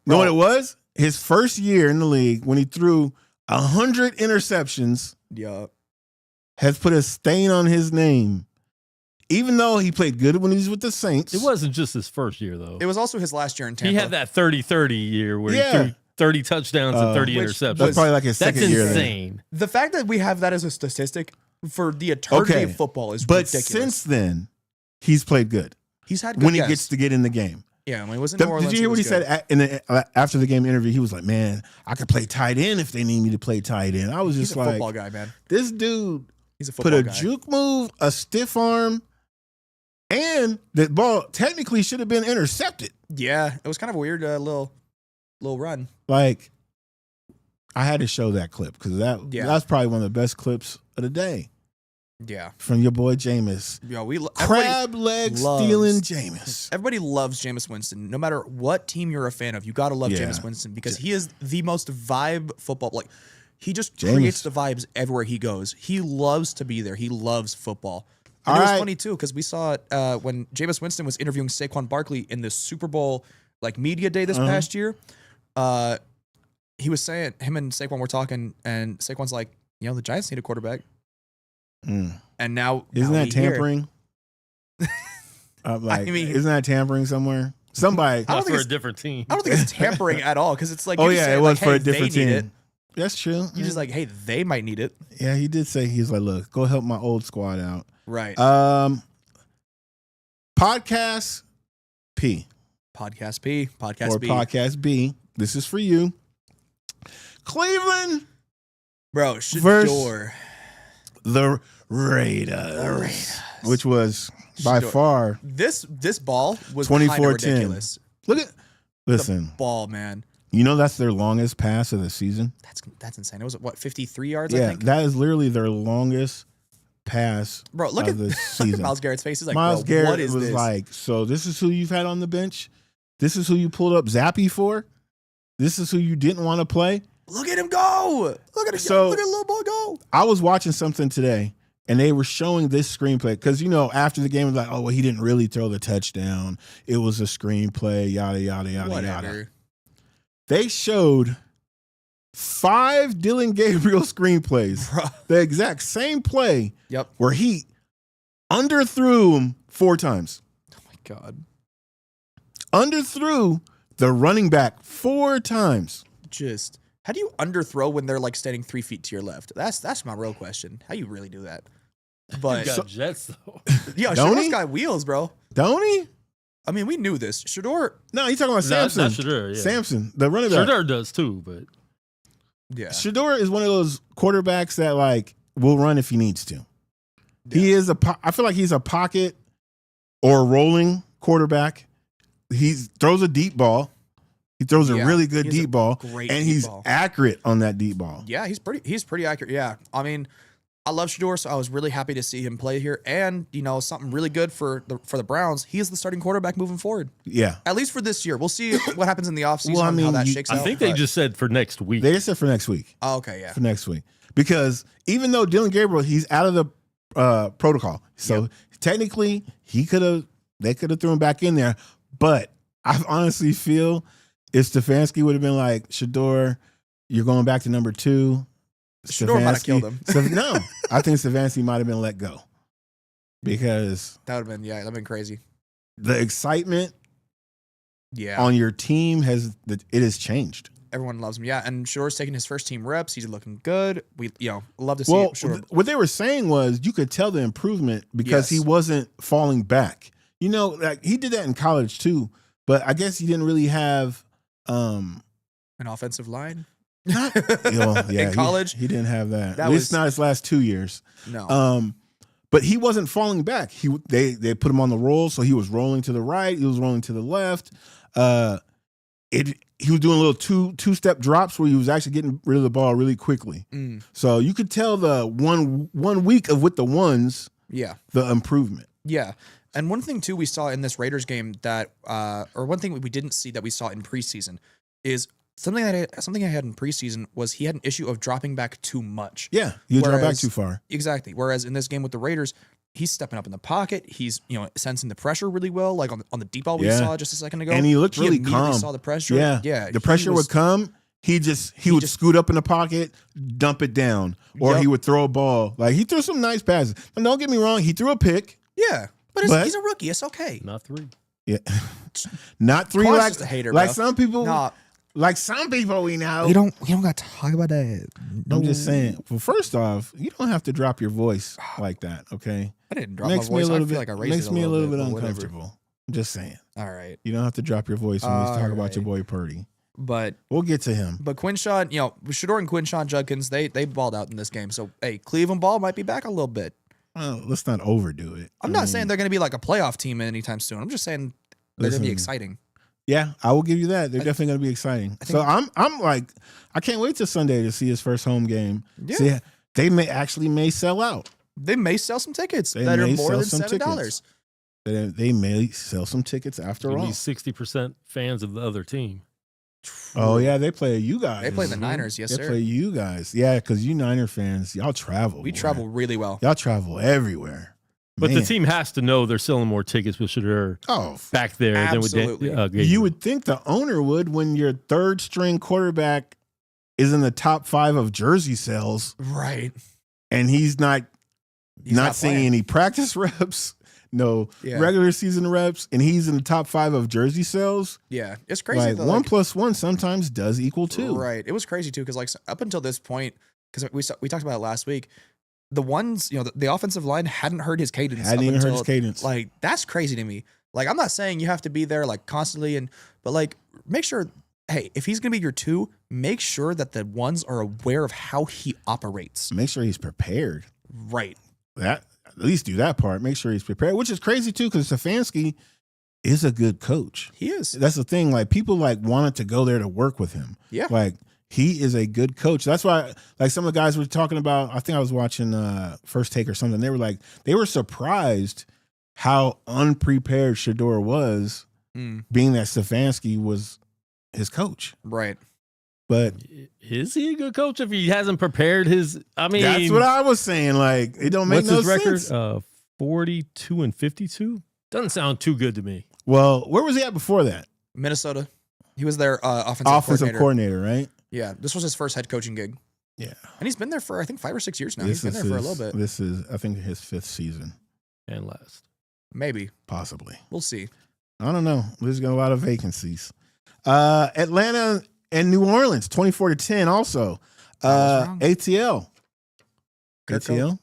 Speaker 2: Bro.
Speaker 1: Know what it was? His first year in the league, when he threw 100 interceptions,
Speaker 2: Yeah.
Speaker 1: has put a stain on his name. Even though he played good when he was with the Saints.
Speaker 3: It wasn't just his first year, though.
Speaker 2: It was also his last year in Tampa.
Speaker 3: He had that 30-30 year where
Speaker 1: Yeah.
Speaker 3: he threw 30 touchdowns and 30
Speaker 2: Which-
Speaker 3: interceptions.
Speaker 1: That's probably like his
Speaker 3: That's
Speaker 1: second year there.
Speaker 3: insane.
Speaker 2: The fact that we have that as a statistic for the eternity
Speaker 1: Okay.
Speaker 2: of football is
Speaker 1: But
Speaker 2: ridiculous.
Speaker 1: since then, he's played good
Speaker 2: he's had good
Speaker 1: when he
Speaker 2: guess.
Speaker 1: gets to get in the game.
Speaker 2: Yeah, when he was in New Orleans.
Speaker 1: Did you hear what he
Speaker 2: was good.
Speaker 1: said after the game interview? He was like, "Man, I could play tight end if they need me to play tight end." I was
Speaker 2: He's
Speaker 1: just
Speaker 2: a
Speaker 1: like,
Speaker 2: football guy, man.
Speaker 1: "This dude
Speaker 2: He's a
Speaker 1: put
Speaker 2: football
Speaker 1: a
Speaker 2: guy.
Speaker 1: juke move, a stiff arm, and the ball technically should have been intercepted."
Speaker 2: Yeah, it was kind of a weird little run.
Speaker 1: Like, I had to show that clip because
Speaker 2: Yeah.
Speaker 1: that's probably one of the best clips of the day
Speaker 2: Yeah.
Speaker 1: from your boy Jameis.
Speaker 2: Yeah,
Speaker 1: Crab leg
Speaker 2: loves-
Speaker 1: stealing Jameis.
Speaker 2: Everybody loves Jameis Winston. No matter what team you're a fan of, you got to love
Speaker 1: Yeah.
Speaker 2: Jameis Winston because he is the most vibe football. Like, he just
Speaker 1: Jameis.
Speaker 2: creates the vibes everywhere he goes. He loves to be there. He loves football. And
Speaker 1: All
Speaker 2: it was
Speaker 1: right.
Speaker 2: funny too because we saw it when Jameis Winston was interviewing Saquon Barkley in the Super Bowl media day this past year. He was saying, him and Saquon were talking, and Saquon's like, the Giants need a quarterback.
Speaker 1: Mm.
Speaker 2: And now
Speaker 1: Isn't
Speaker 2: now
Speaker 1: that
Speaker 2: we hear-
Speaker 1: tampering?
Speaker 2: I mean-
Speaker 1: isn't that tampering somewhere? Somebody.
Speaker 2: I don't
Speaker 3: Not
Speaker 2: think
Speaker 3: for a
Speaker 2: it's-
Speaker 3: different team.
Speaker 2: I don't think it's tampering at all because it's like,
Speaker 1: Oh
Speaker 2: you're just
Speaker 1: yeah,
Speaker 2: saying,
Speaker 1: it was
Speaker 2: like,
Speaker 1: for
Speaker 2: hey,
Speaker 1: a different
Speaker 2: they need
Speaker 1: team.
Speaker 2: it.
Speaker 1: That's true.
Speaker 2: You're just like, hey, they might need it.
Speaker 1: Yeah, he did say he's like, look, go help my old squad out.
Speaker 2: Right.
Speaker 1: Podcast P
Speaker 2: Podcast P. Podcast
Speaker 1: or
Speaker 2: B.
Speaker 1: Podcast B. This is for you. Cleveland
Speaker 2: Bro,
Speaker 1: Verse-
Speaker 2: Shador.
Speaker 1: the Raiders, which was by
Speaker 2: Shador.
Speaker 1: far
Speaker 2: This ball was kind of
Speaker 1: 24-10.
Speaker 2: ridiculous.
Speaker 1: look at. Listen,
Speaker 2: Ball, man.
Speaker 1: you know that's their longest pass of the season.
Speaker 2: That's insane. It was, 53 yards, I
Speaker 1: Yeah,
Speaker 2: think?
Speaker 1: that is literally their longest pass
Speaker 2: Bro, look
Speaker 1: of
Speaker 2: at,
Speaker 1: the
Speaker 2: look at
Speaker 1: season.
Speaker 2: Myles Garrett's face. He's like,
Speaker 1: Myles
Speaker 2: bro,
Speaker 1: Garrett
Speaker 2: what is
Speaker 1: was
Speaker 2: this?
Speaker 1: like, so this is who you've had on the bench? This is who you pulled up Zappy for? This is who you didn't want to play?
Speaker 2: Look at him go. Look at him
Speaker 1: So-
Speaker 2: go. Look at little boy go.
Speaker 1: I was watching something today, and they were showing this screenplay because, you know, after the game, it was like, oh, well, he didn't really throw the touchdown. It was a screenplay, yada, yada, yada, yada.
Speaker 2: Whatever.
Speaker 1: They showed 5 Dylan Gabriel screenplays,
Speaker 2: Bro.
Speaker 1: the exact same play
Speaker 2: Yep.
Speaker 1: where he underthrew him 4 times.
Speaker 2: Oh my God.
Speaker 1: Underthrew the running back 4 times.
Speaker 2: Just how do you underthrow when they're like standing 3 feet to your left? That's my real question. How you really do that? But
Speaker 3: Got Jets though.
Speaker 2: yeah,
Speaker 1: Don't
Speaker 2: Shador's
Speaker 1: he?
Speaker 2: got wheels, bro.
Speaker 1: Don't he?
Speaker 2: I mean, we knew this. Shador,
Speaker 1: No, he's talking about
Speaker 3: Not
Speaker 1: Samson.
Speaker 3: Shador, yeah.
Speaker 1: Samson, the running back.
Speaker 3: Shador does too, but
Speaker 2: yeah,
Speaker 1: Shador is one of those quarterbacks that like will run if he needs to. He is I feel like he's a pocket or rolling quarterback. He throws a deep ball. He throws a
Speaker 2: Yeah,
Speaker 1: really good
Speaker 2: he's a
Speaker 1: deep ball,
Speaker 2: great
Speaker 1: and
Speaker 2: deep
Speaker 1: he's
Speaker 2: ball.
Speaker 1: accurate on that deep ball.
Speaker 2: Yeah, he's pretty accurate. Yeah, I mean, I love Shador, so I was really happy to see him play here. And you know, something really good for the Browns. He is the starting quarterback moving forward,
Speaker 1: Yeah,
Speaker 2: at least for this year. We'll see what happens in the offseason
Speaker 1: Well, I
Speaker 2: and how
Speaker 1: mean,
Speaker 2: that
Speaker 1: you-
Speaker 2: shakes
Speaker 3: I
Speaker 2: out.
Speaker 3: think they
Speaker 2: but-
Speaker 3: just said for next week.
Speaker 1: they said for next week.
Speaker 2: Oh, okay, yeah,
Speaker 1: For next week, because even though Dylan Gabriel, he's out of the protocol, so technically they could have thrown him back in there. But I honestly feel if Stefanski would have been like, Shador, you're going back to number 2.
Speaker 2: Shador might have killed him.
Speaker 1: No, I think Stefanski might have been let go because
Speaker 2: that would have been that'd been crazy.
Speaker 1: the excitement
Speaker 2: Yeah,
Speaker 1: on your team it has changed.
Speaker 2: everyone loves him. Yeah, and Shador's taking his first team reps. He's looking good. We love to see
Speaker 1: Well,
Speaker 2: Shador.
Speaker 1: what they were saying was you could tell the improvement because
Speaker 2: Yes.
Speaker 1: he wasn't falling back. You know, like he did that in college too, but I guess he didn't really have
Speaker 2: An offensive line.
Speaker 1: not
Speaker 2: In college,
Speaker 1: he didn't have that.
Speaker 2: That
Speaker 1: At least
Speaker 2: was-
Speaker 1: not his last 2 years.
Speaker 2: no.
Speaker 1: But he wasn't falling back. They put him on the roll, so he was rolling to the right, he was rolling to the left. He was doing little two-step drops where he was actually getting rid of the ball really quickly.
Speaker 2: Mm,
Speaker 1: So you could tell the one week of with the ones,
Speaker 2: yeah.
Speaker 1: the improvement.
Speaker 2: Yeah. And one thing too we saw in this Raiders game that or one thing we didn't see that we saw in preseason is something I had in preseason was he had an issue of dropping back too much.
Speaker 1: Yeah, you drop back
Speaker 2: Whereas-
Speaker 1: too far.
Speaker 2: Exactly. Whereas in this game with the Raiders, he's stepping up in the pocket. He's, sensing the pressure really well, like on the deep ball we
Speaker 1: Yeah.
Speaker 2: saw just a second ago.
Speaker 1: And he looked really
Speaker 2: immediately
Speaker 1: calm.
Speaker 2: saw the pressure.
Speaker 1: Yeah,
Speaker 2: Yeah.
Speaker 1: the pressure would come. He would
Speaker 2: just-
Speaker 1: scoot up in the pocket, dump it down, or
Speaker 2: Yep.
Speaker 1: he would throw a ball. Like he threw some nice passes. And don't get me wrong, he threw a pick.
Speaker 2: Yeah. But, he's a rookie. It's okay.
Speaker 3: Not 3.
Speaker 1: Yeah, not 3
Speaker 2: Clark's
Speaker 1: like
Speaker 2: just a hater,
Speaker 1: like
Speaker 2: bro.
Speaker 1: some people.
Speaker 2: Nah,
Speaker 1: Like some people we know.
Speaker 2: we don't got to talk about that.
Speaker 1: I'm just saying. Well, first off, you don't have to drop your voice like that. Okay,
Speaker 2: I didn't drop
Speaker 1: makes
Speaker 2: my
Speaker 1: me a
Speaker 2: voice.
Speaker 1: little
Speaker 2: I feel
Speaker 1: bit.
Speaker 2: like I raised
Speaker 1: Makes
Speaker 2: it
Speaker 1: me a little bit
Speaker 2: but whatever.
Speaker 1: uncomfortable. I'm just saying.
Speaker 2: All right.
Speaker 1: You don't have to drop your voice when we talk about your
Speaker 2: Alright.
Speaker 1: boy Purdy.
Speaker 2: But
Speaker 1: We'll get to him.
Speaker 2: Quinshawn, Shador and Quinshawn Judkins, they balled out in this game. So hey, Cleveland ball might be back a little bit.
Speaker 1: Well, let's not overdo it.
Speaker 2: I'm
Speaker 1: I
Speaker 2: not
Speaker 1: mean,
Speaker 2: saying they're going to be like a playoff team anytime soon. I'm just saying they're going to be
Speaker 1: Listen.
Speaker 2: exciting.
Speaker 1: Yeah, I will give you that. They're definitely going to be exciting. So I'm like, I can't wait till Sunday to see his first home game.
Speaker 2: Yeah.
Speaker 1: See, they may sell out.
Speaker 2: They may sell some tickets
Speaker 1: They
Speaker 2: that are
Speaker 1: may
Speaker 2: more
Speaker 1: sell
Speaker 2: than
Speaker 1: some
Speaker 2: $7.
Speaker 1: They may sell some tickets after
Speaker 3: You'll
Speaker 1: all.
Speaker 3: be 60% fans of the other team.
Speaker 1: Oh yeah, they play you guys.
Speaker 2: They play the Niners, yes,
Speaker 1: They
Speaker 2: sir.
Speaker 1: play you guys. Yeah, because you Niner fans, y'all travel.
Speaker 2: We
Speaker 1: boy.
Speaker 2: travel really well.
Speaker 1: Y'all travel everywhere.
Speaker 3: But
Speaker 1: Man.
Speaker 3: the team has to know they're selling more tickets with Shador
Speaker 1: Oh,
Speaker 3: back there than with
Speaker 2: Absolutely.
Speaker 3: Gabriel.
Speaker 1: you would think the owner would when your third string quarterback is in the top 5 of jersey sales
Speaker 2: Right.
Speaker 1: and he's not
Speaker 2: He's
Speaker 1: seeing
Speaker 2: playing.
Speaker 1: any practice reps, no
Speaker 2: Yeah.
Speaker 1: regular season reps, and he's in the top 5 of jersey sales.
Speaker 2: Yeah. It's crazy.
Speaker 1: Like
Speaker 2: that,
Speaker 1: 1 + 1 sometimes does equal 2.
Speaker 2: Right. It was crazy too because like up until this point, because we talked about it last week, the ones the offensive line hadn't heard his cadence.
Speaker 1: Hadn't
Speaker 2: up
Speaker 1: even heard
Speaker 2: until-
Speaker 1: his cadence.
Speaker 2: Like that's crazy to me. Like I'm not saying you have to be there like constantly but like make sure. Hey, if he's gonna be your 2, make sure that the ones are aware of how he operates.
Speaker 1: Make sure he's prepared.
Speaker 2: Right.
Speaker 1: That at least do that part. Make sure he's prepared, which is crazy too, because Stefanski is a good coach.
Speaker 2: He is.
Speaker 1: That's the thing. Like people like wanted to go there to work with him.
Speaker 2: Yeah.
Speaker 1: Like he is a good coach. That's why, like some of the guys were talking about, I think I was watching First Take or something. They were like, they were surprised how unprepared Shedeur was, being that Stefanski was his coach.
Speaker 2: Right.
Speaker 1: But
Speaker 3: is he a good coach if he hasn't prepared his? I mean,
Speaker 1: that's what I was saying. Like, it don't make no sense.
Speaker 3: What's his record? 42-52. Doesn't sound too good to me.
Speaker 1: Well, where was he at before that?
Speaker 2: Minnesota. He was their offensive
Speaker 1: coordinator, right?
Speaker 2: Yeah, this was his first head coaching gig.
Speaker 1: Yeah.
Speaker 2: And he's been there for, I think, 5 or 6 years now. He's been there for a little bit.
Speaker 1: This is, I think, his 5th season.
Speaker 3: And last.
Speaker 2: Maybe.
Speaker 1: Possibly.
Speaker 2: We'll see.
Speaker 1: I don't know. There's got a lot of vacancies. Atlanta and New Orleans, 24-10 also. ATL. ATL?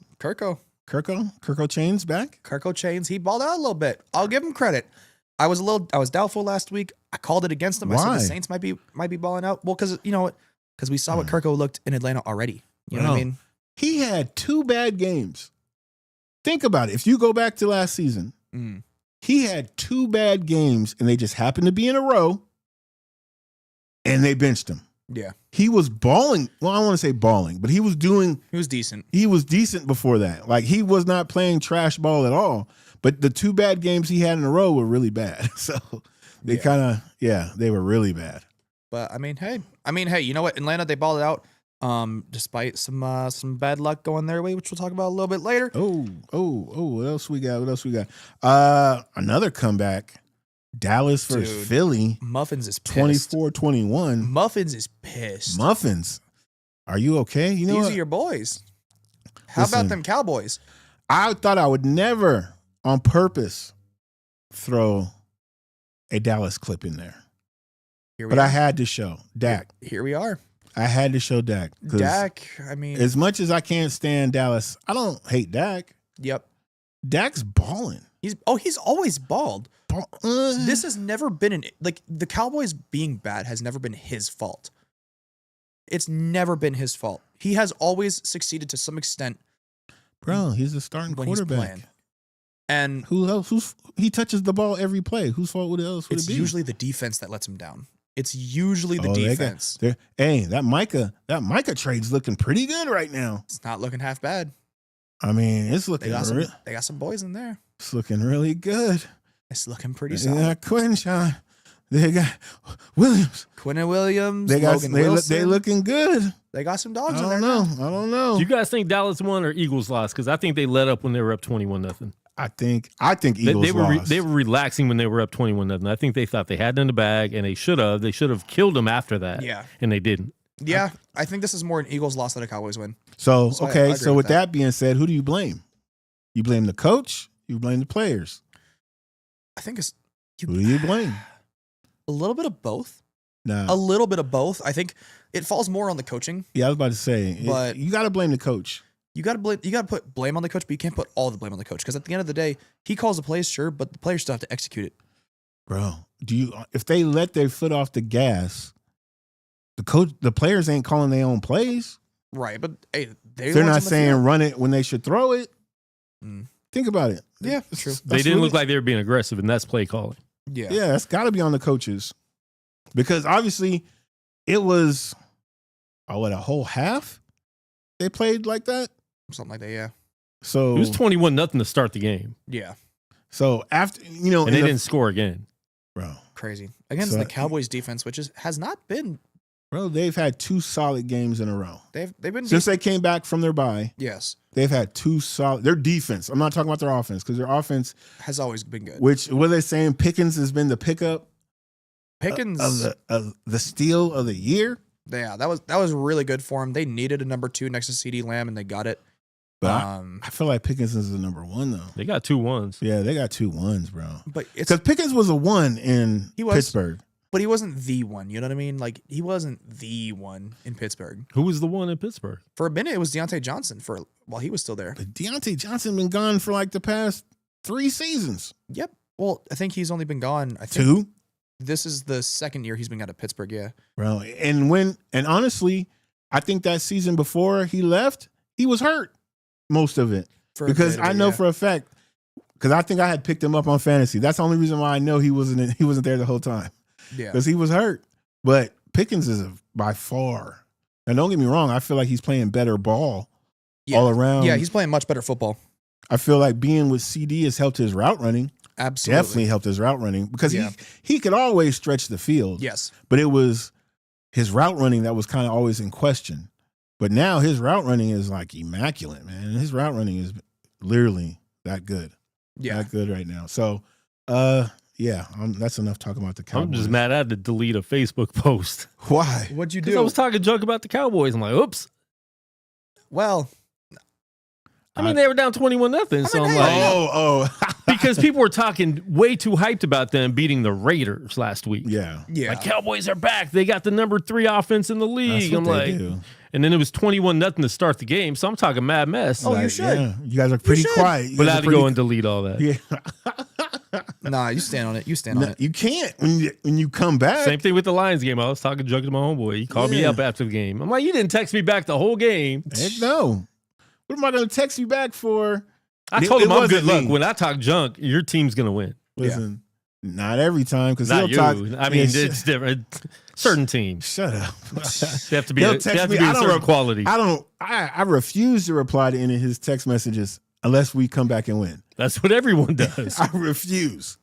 Speaker 2: Kirko
Speaker 1: Chains back?
Speaker 2: Kirko Chains, he balled out a little bit. I'll give him credit. I was doubtful last week. I called it against him. I said the Saints might be balling out. Well, because you know what? Because we saw what Kirko looked in Atlanta already. You know what I mean?
Speaker 1: He had 2 bad games. Think about it. If you go back to last season, he had 2 bad games, and they just happened to be in a row, and they benched him.
Speaker 2: Yeah.
Speaker 1: He was balling. Well, I don't want to say balling, but he was decent. He was decent before that. Like, he was not playing trash ball at all. But the 2 bad games he had in a row were really bad. So they they were really bad.
Speaker 2: But I mean, hey, you know what? Atlanta, they balled it out. Despite some bad luck going their way, which we'll talk about a little bit later.
Speaker 1: What else we got? Another comeback. Dallas versus Philly.
Speaker 2: Muffins is pissed.
Speaker 1: 24-21.
Speaker 2: Muffins is pissed.
Speaker 1: Muffins, are you okay? You know
Speaker 2: These
Speaker 1: what?
Speaker 2: are your boys. How about them Cowboys?
Speaker 1: I thought I would never, on purpose, throw a Dallas clip in there. But I had to show Dak.
Speaker 2: Here we are.
Speaker 1: I had to show Dak.
Speaker 2: Dak, I mean,
Speaker 1: as much as I can't stand Dallas, I don't hate Dak.
Speaker 2: Yep.
Speaker 1: Dak's balling.
Speaker 2: He's always balled. This has never been the Cowboys being bad has never been his fault. It's never been his fault. He has always succeeded to some extent.
Speaker 1: Bro, he's a starting quarterback.
Speaker 2: And
Speaker 1: who else? He touches the ball every play. Whose fault else would it be?
Speaker 2: It's usually the defense that lets him down. It's usually the defense.
Speaker 1: That Micah trade's looking pretty good right now.
Speaker 2: It's not looking half bad.
Speaker 1: I mean, it's looking.
Speaker 2: They got some boys in there.
Speaker 1: It's looking really good.
Speaker 2: It's looking pretty solid.
Speaker 1: They got Quinshon. They got Williams.
Speaker 2: Quinnen Williams.
Speaker 1: They got.
Speaker 2: Logan Wilson.
Speaker 1: They looking good.
Speaker 2: They got some dogs in there.
Speaker 1: I don't know.
Speaker 3: Do you guys think Dallas won or Eagles lost? Because I think they let up when they were up 21-0.
Speaker 1: I think Eagles lost.
Speaker 3: They were relaxing when they were up 21-0. I think they thought they had it in the bag, and they should have. They should have killed them after that.
Speaker 2: Yeah,
Speaker 3: and they didn't.
Speaker 2: Yeah, I think this is more an Eagles loss than a Cowboys win.
Speaker 1: So with that being said, who do you blame? You blame the coach. You blame the players.
Speaker 2: I think it's
Speaker 1: who do you blame?
Speaker 2: A little bit of both.
Speaker 1: Nah.
Speaker 2: A little bit of both. I think it falls more on the coaching.
Speaker 1: Yeah, I was about to say, but you got to blame the coach.
Speaker 2: You got to put blame on the coach, but you can't put all the blame on the coach because at the end of the day, he calls the plays, sure, but the players still have to execute it.
Speaker 1: Bro, if they let their foot off the gas, the players ain't calling their own plays.
Speaker 2: Right, but hey,
Speaker 1: they're not saying run it when they should throw it. Think about it.
Speaker 2: Yeah, that's true.
Speaker 3: They didn't look like they were being aggressive, and that's play calling.
Speaker 2: Yeah,
Speaker 1: that's got to be on the coaches because obviously it was a whole half they played like that.
Speaker 2: Something like that, yeah.
Speaker 3: So it was 21-0 to start the game.
Speaker 2: Yeah.
Speaker 1: So after and
Speaker 3: they didn't score again,
Speaker 2: bro. Crazy against the Cowboys defense, which has not been.
Speaker 1: Bro, they've had 2 solid games in a row.
Speaker 2: They've been
Speaker 1: since they came back from their bye.
Speaker 2: Yes,
Speaker 1: they've had 2 solid. Their defense. I'm not talking about their offense because their offense
Speaker 2: has always been good.
Speaker 1: Which what are they saying? Pickens has been the pickup.
Speaker 2: Pickens
Speaker 1: of the steal of the year.
Speaker 2: Yeah, that was really good for them. They needed a number 2 next to CeeDee Lamb, and they got it.
Speaker 1: But I feel like Pickens is the number 1 though.
Speaker 3: They got 2 1s.
Speaker 1: Yeah, they got 2 1s, bro.
Speaker 2: But
Speaker 1: because Pickens was a 1 in Pittsburgh,
Speaker 2: but he wasn't the one. You know what I mean? Like he wasn't the one in Pittsburgh.
Speaker 3: Who was the one in Pittsburgh?
Speaker 2: For a minute, it was Deontay Johnson while he was still there.
Speaker 1: But Deontay Johnson been gone for like the past 3 seasons.
Speaker 2: Yep. Well, I think he's only been gone. I think
Speaker 1: 2.
Speaker 2: This is the second year he's been out of Pittsburgh. Yeah,
Speaker 1: bro. And honestly, I think that season before he left, he was hurt most of it because I know for a fact because I think I had picked him up on fantasy. That's the only reason why I know he wasn't there the whole time.
Speaker 2: Yeah,
Speaker 1: because he was hurt. But Pickens is a by far. And don't get me wrong, I feel like he's playing better ball
Speaker 2: Yeah.
Speaker 1: all around.
Speaker 2: Yeah, he's playing much better football.
Speaker 1: I feel like being with CD has helped his route running.
Speaker 2: Absolutely.
Speaker 1: Definitely helped his route running because
Speaker 2: Yeah.
Speaker 1: he could always stretch the field.
Speaker 2: Yes.
Speaker 1: But it was his route running that was kind of always in question. But now his route running is like immaculate, man. His route running is literally that good.
Speaker 2: Yeah.
Speaker 1: That good right now. So, yeah, that's enough talking about the Cowboys.
Speaker 3: I'm just mad I had to delete a Facebook post
Speaker 1: Why?
Speaker 2: What'd you
Speaker 3: because
Speaker 2: do?
Speaker 3: I was talking junk about the Cowboys. I'm like, oops.
Speaker 2: Well,
Speaker 3: I mean, they were down 21-0. So I'm
Speaker 2: hey,
Speaker 3: like,
Speaker 1: Oh.
Speaker 3: because people were talking way too hyped about them beating the Raiders last week.
Speaker 1: Yeah.
Speaker 2: yeah.
Speaker 3: Like, Cowboys are back. They got the number 3 offense in the
Speaker 1: That's
Speaker 3: league.
Speaker 1: what
Speaker 3: I'm
Speaker 1: they
Speaker 3: like,
Speaker 1: do.
Speaker 3: and then it was 21-0 to start the game. So I'm talking mad mess.
Speaker 2: Oh, you
Speaker 1: Like,
Speaker 2: should.
Speaker 1: yeah, you guys are pretty
Speaker 2: should.
Speaker 1: quiet. You
Speaker 3: But
Speaker 1: guys
Speaker 3: I
Speaker 1: are
Speaker 3: had to
Speaker 1: pretty-
Speaker 3: go and delete all that.
Speaker 1: Yeah.
Speaker 2: Nah, you stand on it. You stand on
Speaker 1: No,
Speaker 2: it.
Speaker 1: you can't when you come back.
Speaker 3: Same thing with the Lions game. I was talking junk to my homeboy. He called me
Speaker 1: Yeah.
Speaker 3: up after the game. I'm like, you didn't text me back the whole game.
Speaker 1: Heck no. What am I going to text you back for?
Speaker 3: I told
Speaker 1: It
Speaker 3: him I'm
Speaker 1: wasn't
Speaker 3: good luck.
Speaker 1: me.
Speaker 3: When I talk junk, your team's going to win.
Speaker 1: Listen, not every time because
Speaker 3: Not
Speaker 1: he'll
Speaker 3: you.
Speaker 1: talk.
Speaker 3: I mean,
Speaker 1: Yeah,
Speaker 3: it's different. Certain teams.
Speaker 1: shut up.
Speaker 3: They have to be,
Speaker 1: He'll
Speaker 3: they
Speaker 1: text
Speaker 3: have to
Speaker 1: me.
Speaker 3: be
Speaker 1: I
Speaker 3: a
Speaker 1: don't
Speaker 3: certain
Speaker 1: rep-
Speaker 3: quality.
Speaker 1: I refuse to reply to any of his text messages unless we come back and win.
Speaker 3: That's what everyone does.
Speaker 1: I refuse.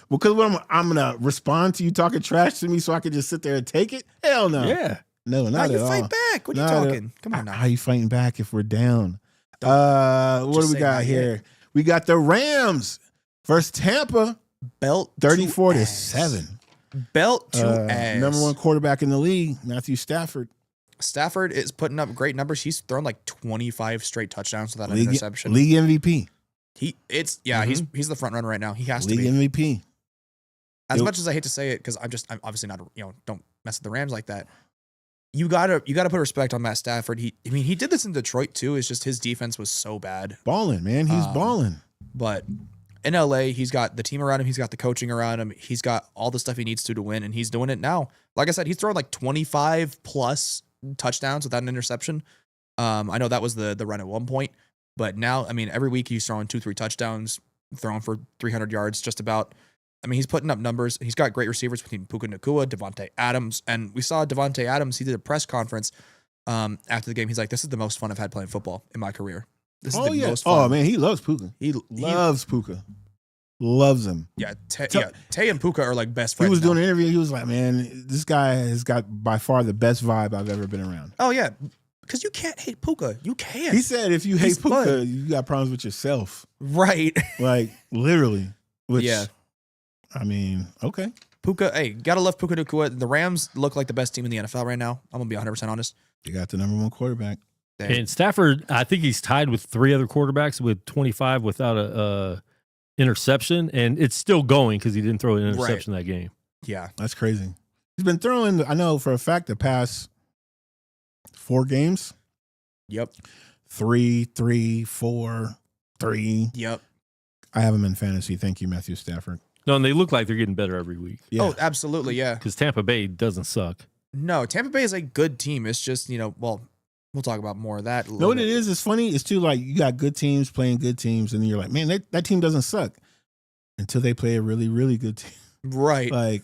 Speaker 1: Because what I'm gonna respond to you talking trash to me so I can just sit there and take it? Hell no.
Speaker 3: Yeah.
Speaker 1: No,
Speaker 2: Nah,
Speaker 1: not
Speaker 2: you
Speaker 1: at all.
Speaker 2: fight back. What are you
Speaker 1: Not at-
Speaker 2: talking? Come on now.
Speaker 1: How you fighting back if we're down?
Speaker 2: Don't-
Speaker 1: What do
Speaker 2: just
Speaker 1: we
Speaker 2: say
Speaker 1: got
Speaker 2: not
Speaker 1: here?
Speaker 2: yet.
Speaker 1: We got the Rams versus Tampa,
Speaker 2: Belt
Speaker 1: 34 to
Speaker 2: ass.
Speaker 1: 7.
Speaker 2: Belt to ass.
Speaker 1: Number one quarterback in the league, Matthew Stafford.
Speaker 2: Stafford is putting up great numbers. He's thrown like 25 straight touchdowns without an
Speaker 1: League
Speaker 2: interception.
Speaker 1: MVP.
Speaker 2: He's the front runner right now. He has to
Speaker 1: League
Speaker 2: be.
Speaker 1: MVP.
Speaker 2: As
Speaker 1: It-
Speaker 2: much as I hate to say it, because I'm obviously not, don't mess with the Rams like that. You gotta put respect on Matt Stafford. He did this in Detroit too. It's just his defense was so bad.
Speaker 1: Balling, man. He's balling.
Speaker 2: But in LA, he's got the team around him. He's got the coaching around him. He's got all the stuff he needs to win, and he's doing it now. Like I said, he's throwing like 25 plus touchdowns without an interception. I know that was the run at one point, but now, I mean, every week he's throwing 2-3 touchdowns, throwing for 300 yards, just about. I mean, he's putting up numbers. He's got great receivers between Puka Nacua, Devontae Adams, and we saw Devontae Adams. He did a press conference after the game. He's like, "This is the most fun I've had playing football in my career. This is the most fun."
Speaker 1: Oh man, he loves Puka.
Speaker 2: He
Speaker 1: Loves Puka. Loves him.
Speaker 2: Yeah, Tay and Puka are like best friends.
Speaker 1: He was
Speaker 2: now.
Speaker 1: doing an interview. He was like, "Man, this guy has got by far the best vibe I've ever been around."
Speaker 2: Oh yeah, because you can't hate Puka. You can't.
Speaker 1: He said, "If you
Speaker 2: He's
Speaker 1: hate Puka,
Speaker 2: fun.
Speaker 1: you got problems with yourself."
Speaker 2: Right.
Speaker 1: Like literally. Which,
Speaker 2: Yeah.
Speaker 1: I mean, okay.
Speaker 2: Puka. Hey, gotta love Puka Nacua. The Rams look like the best team in the NFL right now. I'm gonna be 100% honest.
Speaker 1: They got the number one quarterback.
Speaker 3: And Stafford, I think he's tied with 3 other quarterbacks with 25 without a interception, and it's still going because he didn't throw an interception that game.
Speaker 2: Yeah.
Speaker 1: That's crazy. He's been throwing. I know for a fact the past 4 games.
Speaker 2: Yep.
Speaker 1: 3, 3, 4, 3.
Speaker 2: Yep.
Speaker 1: I have him in fantasy. Thank you, Matthew Stafford.
Speaker 3: No, and they look like they're getting better every week
Speaker 1: Yeah.
Speaker 2: Oh, absolutely. Yeah.
Speaker 3: because Tampa Bay doesn't suck.
Speaker 2: No, Tampa Bay is a good team. It's just well, we'll talk about more of that.
Speaker 1: know what it is? It's funny. It's too like you got good teams playing good teams, and then you're like, man, that team doesn't suck until they play a really, really good team.
Speaker 2: Right.
Speaker 1: Like,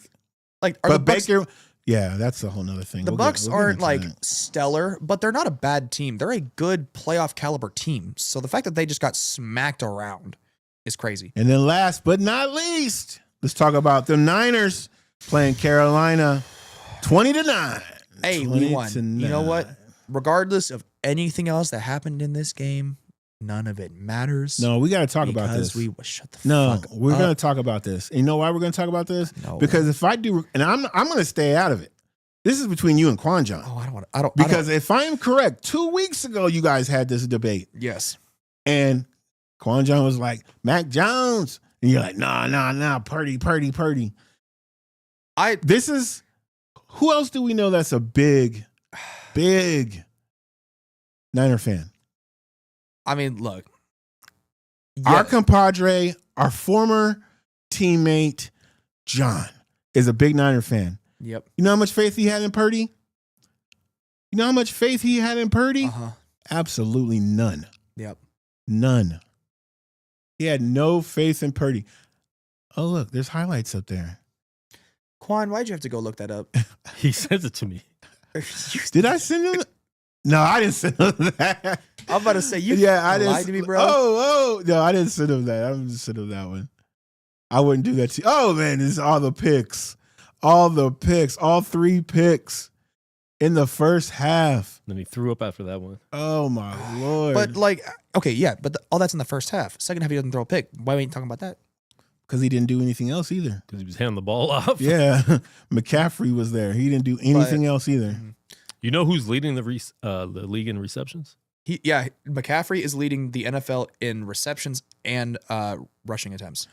Speaker 2: Are the
Speaker 1: but
Speaker 2: Bucks,
Speaker 1: Baker, yeah, that's a whole nother thing.
Speaker 2: the
Speaker 1: We'll
Speaker 2: Bucks
Speaker 1: we'll get
Speaker 2: aren't
Speaker 1: into
Speaker 2: like
Speaker 1: that.
Speaker 2: stellar, but they're not a bad team. They're a good playoff caliber team. So the fact that they just got smacked around is crazy.
Speaker 1: And then last but not least, let's talk about the Niners playing Carolina 20-9.
Speaker 2: Hey, we won.
Speaker 1: 20-9.
Speaker 2: You know what? Regardless of anything else that happened in this game, none of it matters.
Speaker 1: No, we got to talk about
Speaker 2: because
Speaker 1: this.
Speaker 2: shut the
Speaker 1: No,
Speaker 2: fuck
Speaker 1: we're
Speaker 2: up.
Speaker 1: going to talk about this. And you know why we're going to talk about this?
Speaker 2: No.
Speaker 1: Because if I do, and I'm going to stay out of it. This is between you and Quan John.
Speaker 2: Oh, I don't want to. I don't.
Speaker 1: Because if I'm correct, 2 weeks ago you guys had this debate,
Speaker 2: yes.
Speaker 1: and Quan John was like Mac Jones, and you're like, nah, Purdy. This is who else do we know that's a big Niner fan?
Speaker 2: I mean, look.
Speaker 1: Our compadre, our former teammate, John, is a big Niner fan.
Speaker 2: Yep.
Speaker 1: You know how much faith he had in Purdy? You know how much faith he had in Purdy? Absolutely none.
Speaker 2: Yep.
Speaker 1: None. He had no faith in Purdy. Oh, look, there's highlights up there.
Speaker 2: Quan, why'd you have to go look that up?
Speaker 3: He sent it to me.
Speaker 1: Did I send him? No, I didn't send him that.
Speaker 2: I'm about to say you
Speaker 1: I didn't
Speaker 2: lied to me, bro.
Speaker 1: Oh, no, I didn't send him that. I'm just send him that one. I wouldn't do that to you. Oh man, this is all the picks. All 3 picks in the first half.
Speaker 3: Then he threw up after that one.
Speaker 1: Oh my Lord.
Speaker 2: But like, okay, yeah, but all that's in the first half. Second half, he doesn't throw a pick. Why ain't you talking about that?
Speaker 1: Because he didn't do anything else either.
Speaker 3: Because he was handing the ball off.
Speaker 1: Yeah. McCaffrey was there. He didn't do anything else either.
Speaker 3: You know who's leading the league in receptions?
Speaker 2: McCaffrey is leading the NFL in receptions and rushing attempts.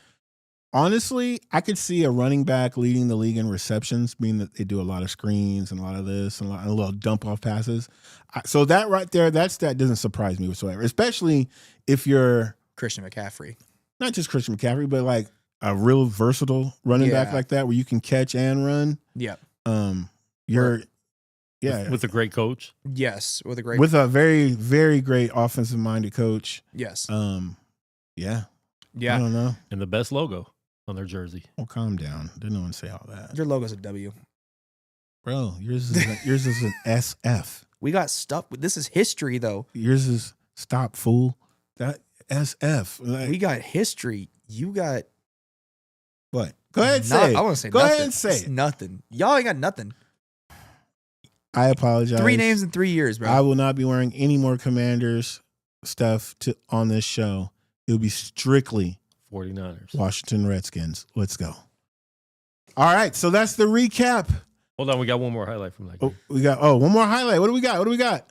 Speaker 1: Honestly, I could see a running back leading the league in receptions, meaning that they do a lot of screens and a lot of this and a little dump off passes. So that right there, that doesn't surprise me whatsoever, especially if you're
Speaker 2: Christian McCaffrey.
Speaker 1: Not just Christian McCaffrey, but like a real versatile running back like that where you can catch and run.
Speaker 2: Yeah.
Speaker 1: With
Speaker 3: a great coach.
Speaker 2: Yes, with
Speaker 1: a very, very great offensive minded coach.
Speaker 2: Yes.
Speaker 1: Yeah.
Speaker 2: Yeah.
Speaker 1: I don't know.
Speaker 3: And the best logo on their jersey.
Speaker 1: Oh, calm down. Didn't no one say all that.
Speaker 2: Your logo's a W.
Speaker 1: Bro, yours is an SF.
Speaker 2: We got stuff. This is history, though.
Speaker 1: Yours is stop, fool. That SF. Like,
Speaker 2: we got history. You got
Speaker 1: what? Go ahead and say it.
Speaker 2: I want to say
Speaker 1: Go
Speaker 2: nothing.
Speaker 1: ahead and say
Speaker 2: it's
Speaker 1: it.
Speaker 2: Nothing. Y'all ain't got nothing.
Speaker 1: I apologize.
Speaker 2: 3 names in 3 years, bro.
Speaker 1: I will not be wearing any more Commanders stuff on this show. It'll be strictly
Speaker 3: 49ers.
Speaker 1: Washington Redskins. Let's go. All right, so that's the recap.
Speaker 3: Hold on, we got one more highlight from that game.
Speaker 1: One more highlight. What do we got?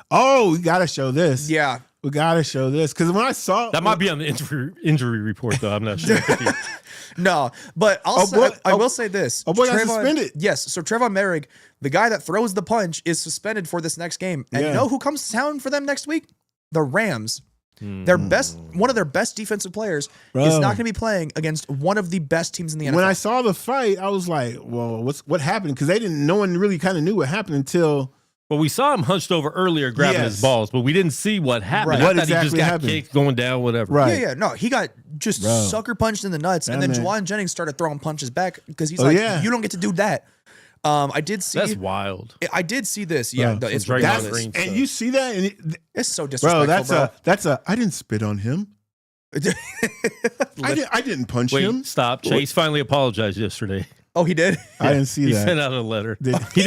Speaker 1: Oh, we got to show this.
Speaker 2: Yeah.
Speaker 1: We got to show this because when I saw
Speaker 3: that might be on the injury report though. I'm not sure.
Speaker 2: No, but I will say this.
Speaker 1: Oh boy, got suspended.
Speaker 2: Yes, so Trevon Merrick, the guy that throws the punch, is suspended for this next game. And you know who comes to town for them next week? The Rams. One of their best defensive players is not going to be playing against one of the best teams in the NFL.
Speaker 1: When I saw the fight, I was like, "Well, what happened?" Because no one really kind of knew what happened until.
Speaker 3: Well, we saw him hunched over earlier grabbing his balls, but we didn't see what happened.
Speaker 1: Right.
Speaker 3: I thought he just got kicked going down, whatever.
Speaker 1: Right.
Speaker 2: Yeah. No, he got just sucker punched in the nuts, and then Juwan Jennings started throwing punches back because he's you don't get to do that. I did see.
Speaker 3: That's wild.
Speaker 2: I did see this. Yeah, it's
Speaker 1: ridiculous. And you see that, and
Speaker 2: it's so disrespectful,
Speaker 1: bro. That's I didn't spit on him. I didn't punch him.
Speaker 3: Stop. Chase finally apologized yesterday.
Speaker 2: Oh, he did.
Speaker 1: I didn't see that.
Speaker 3: He sent out a letter. He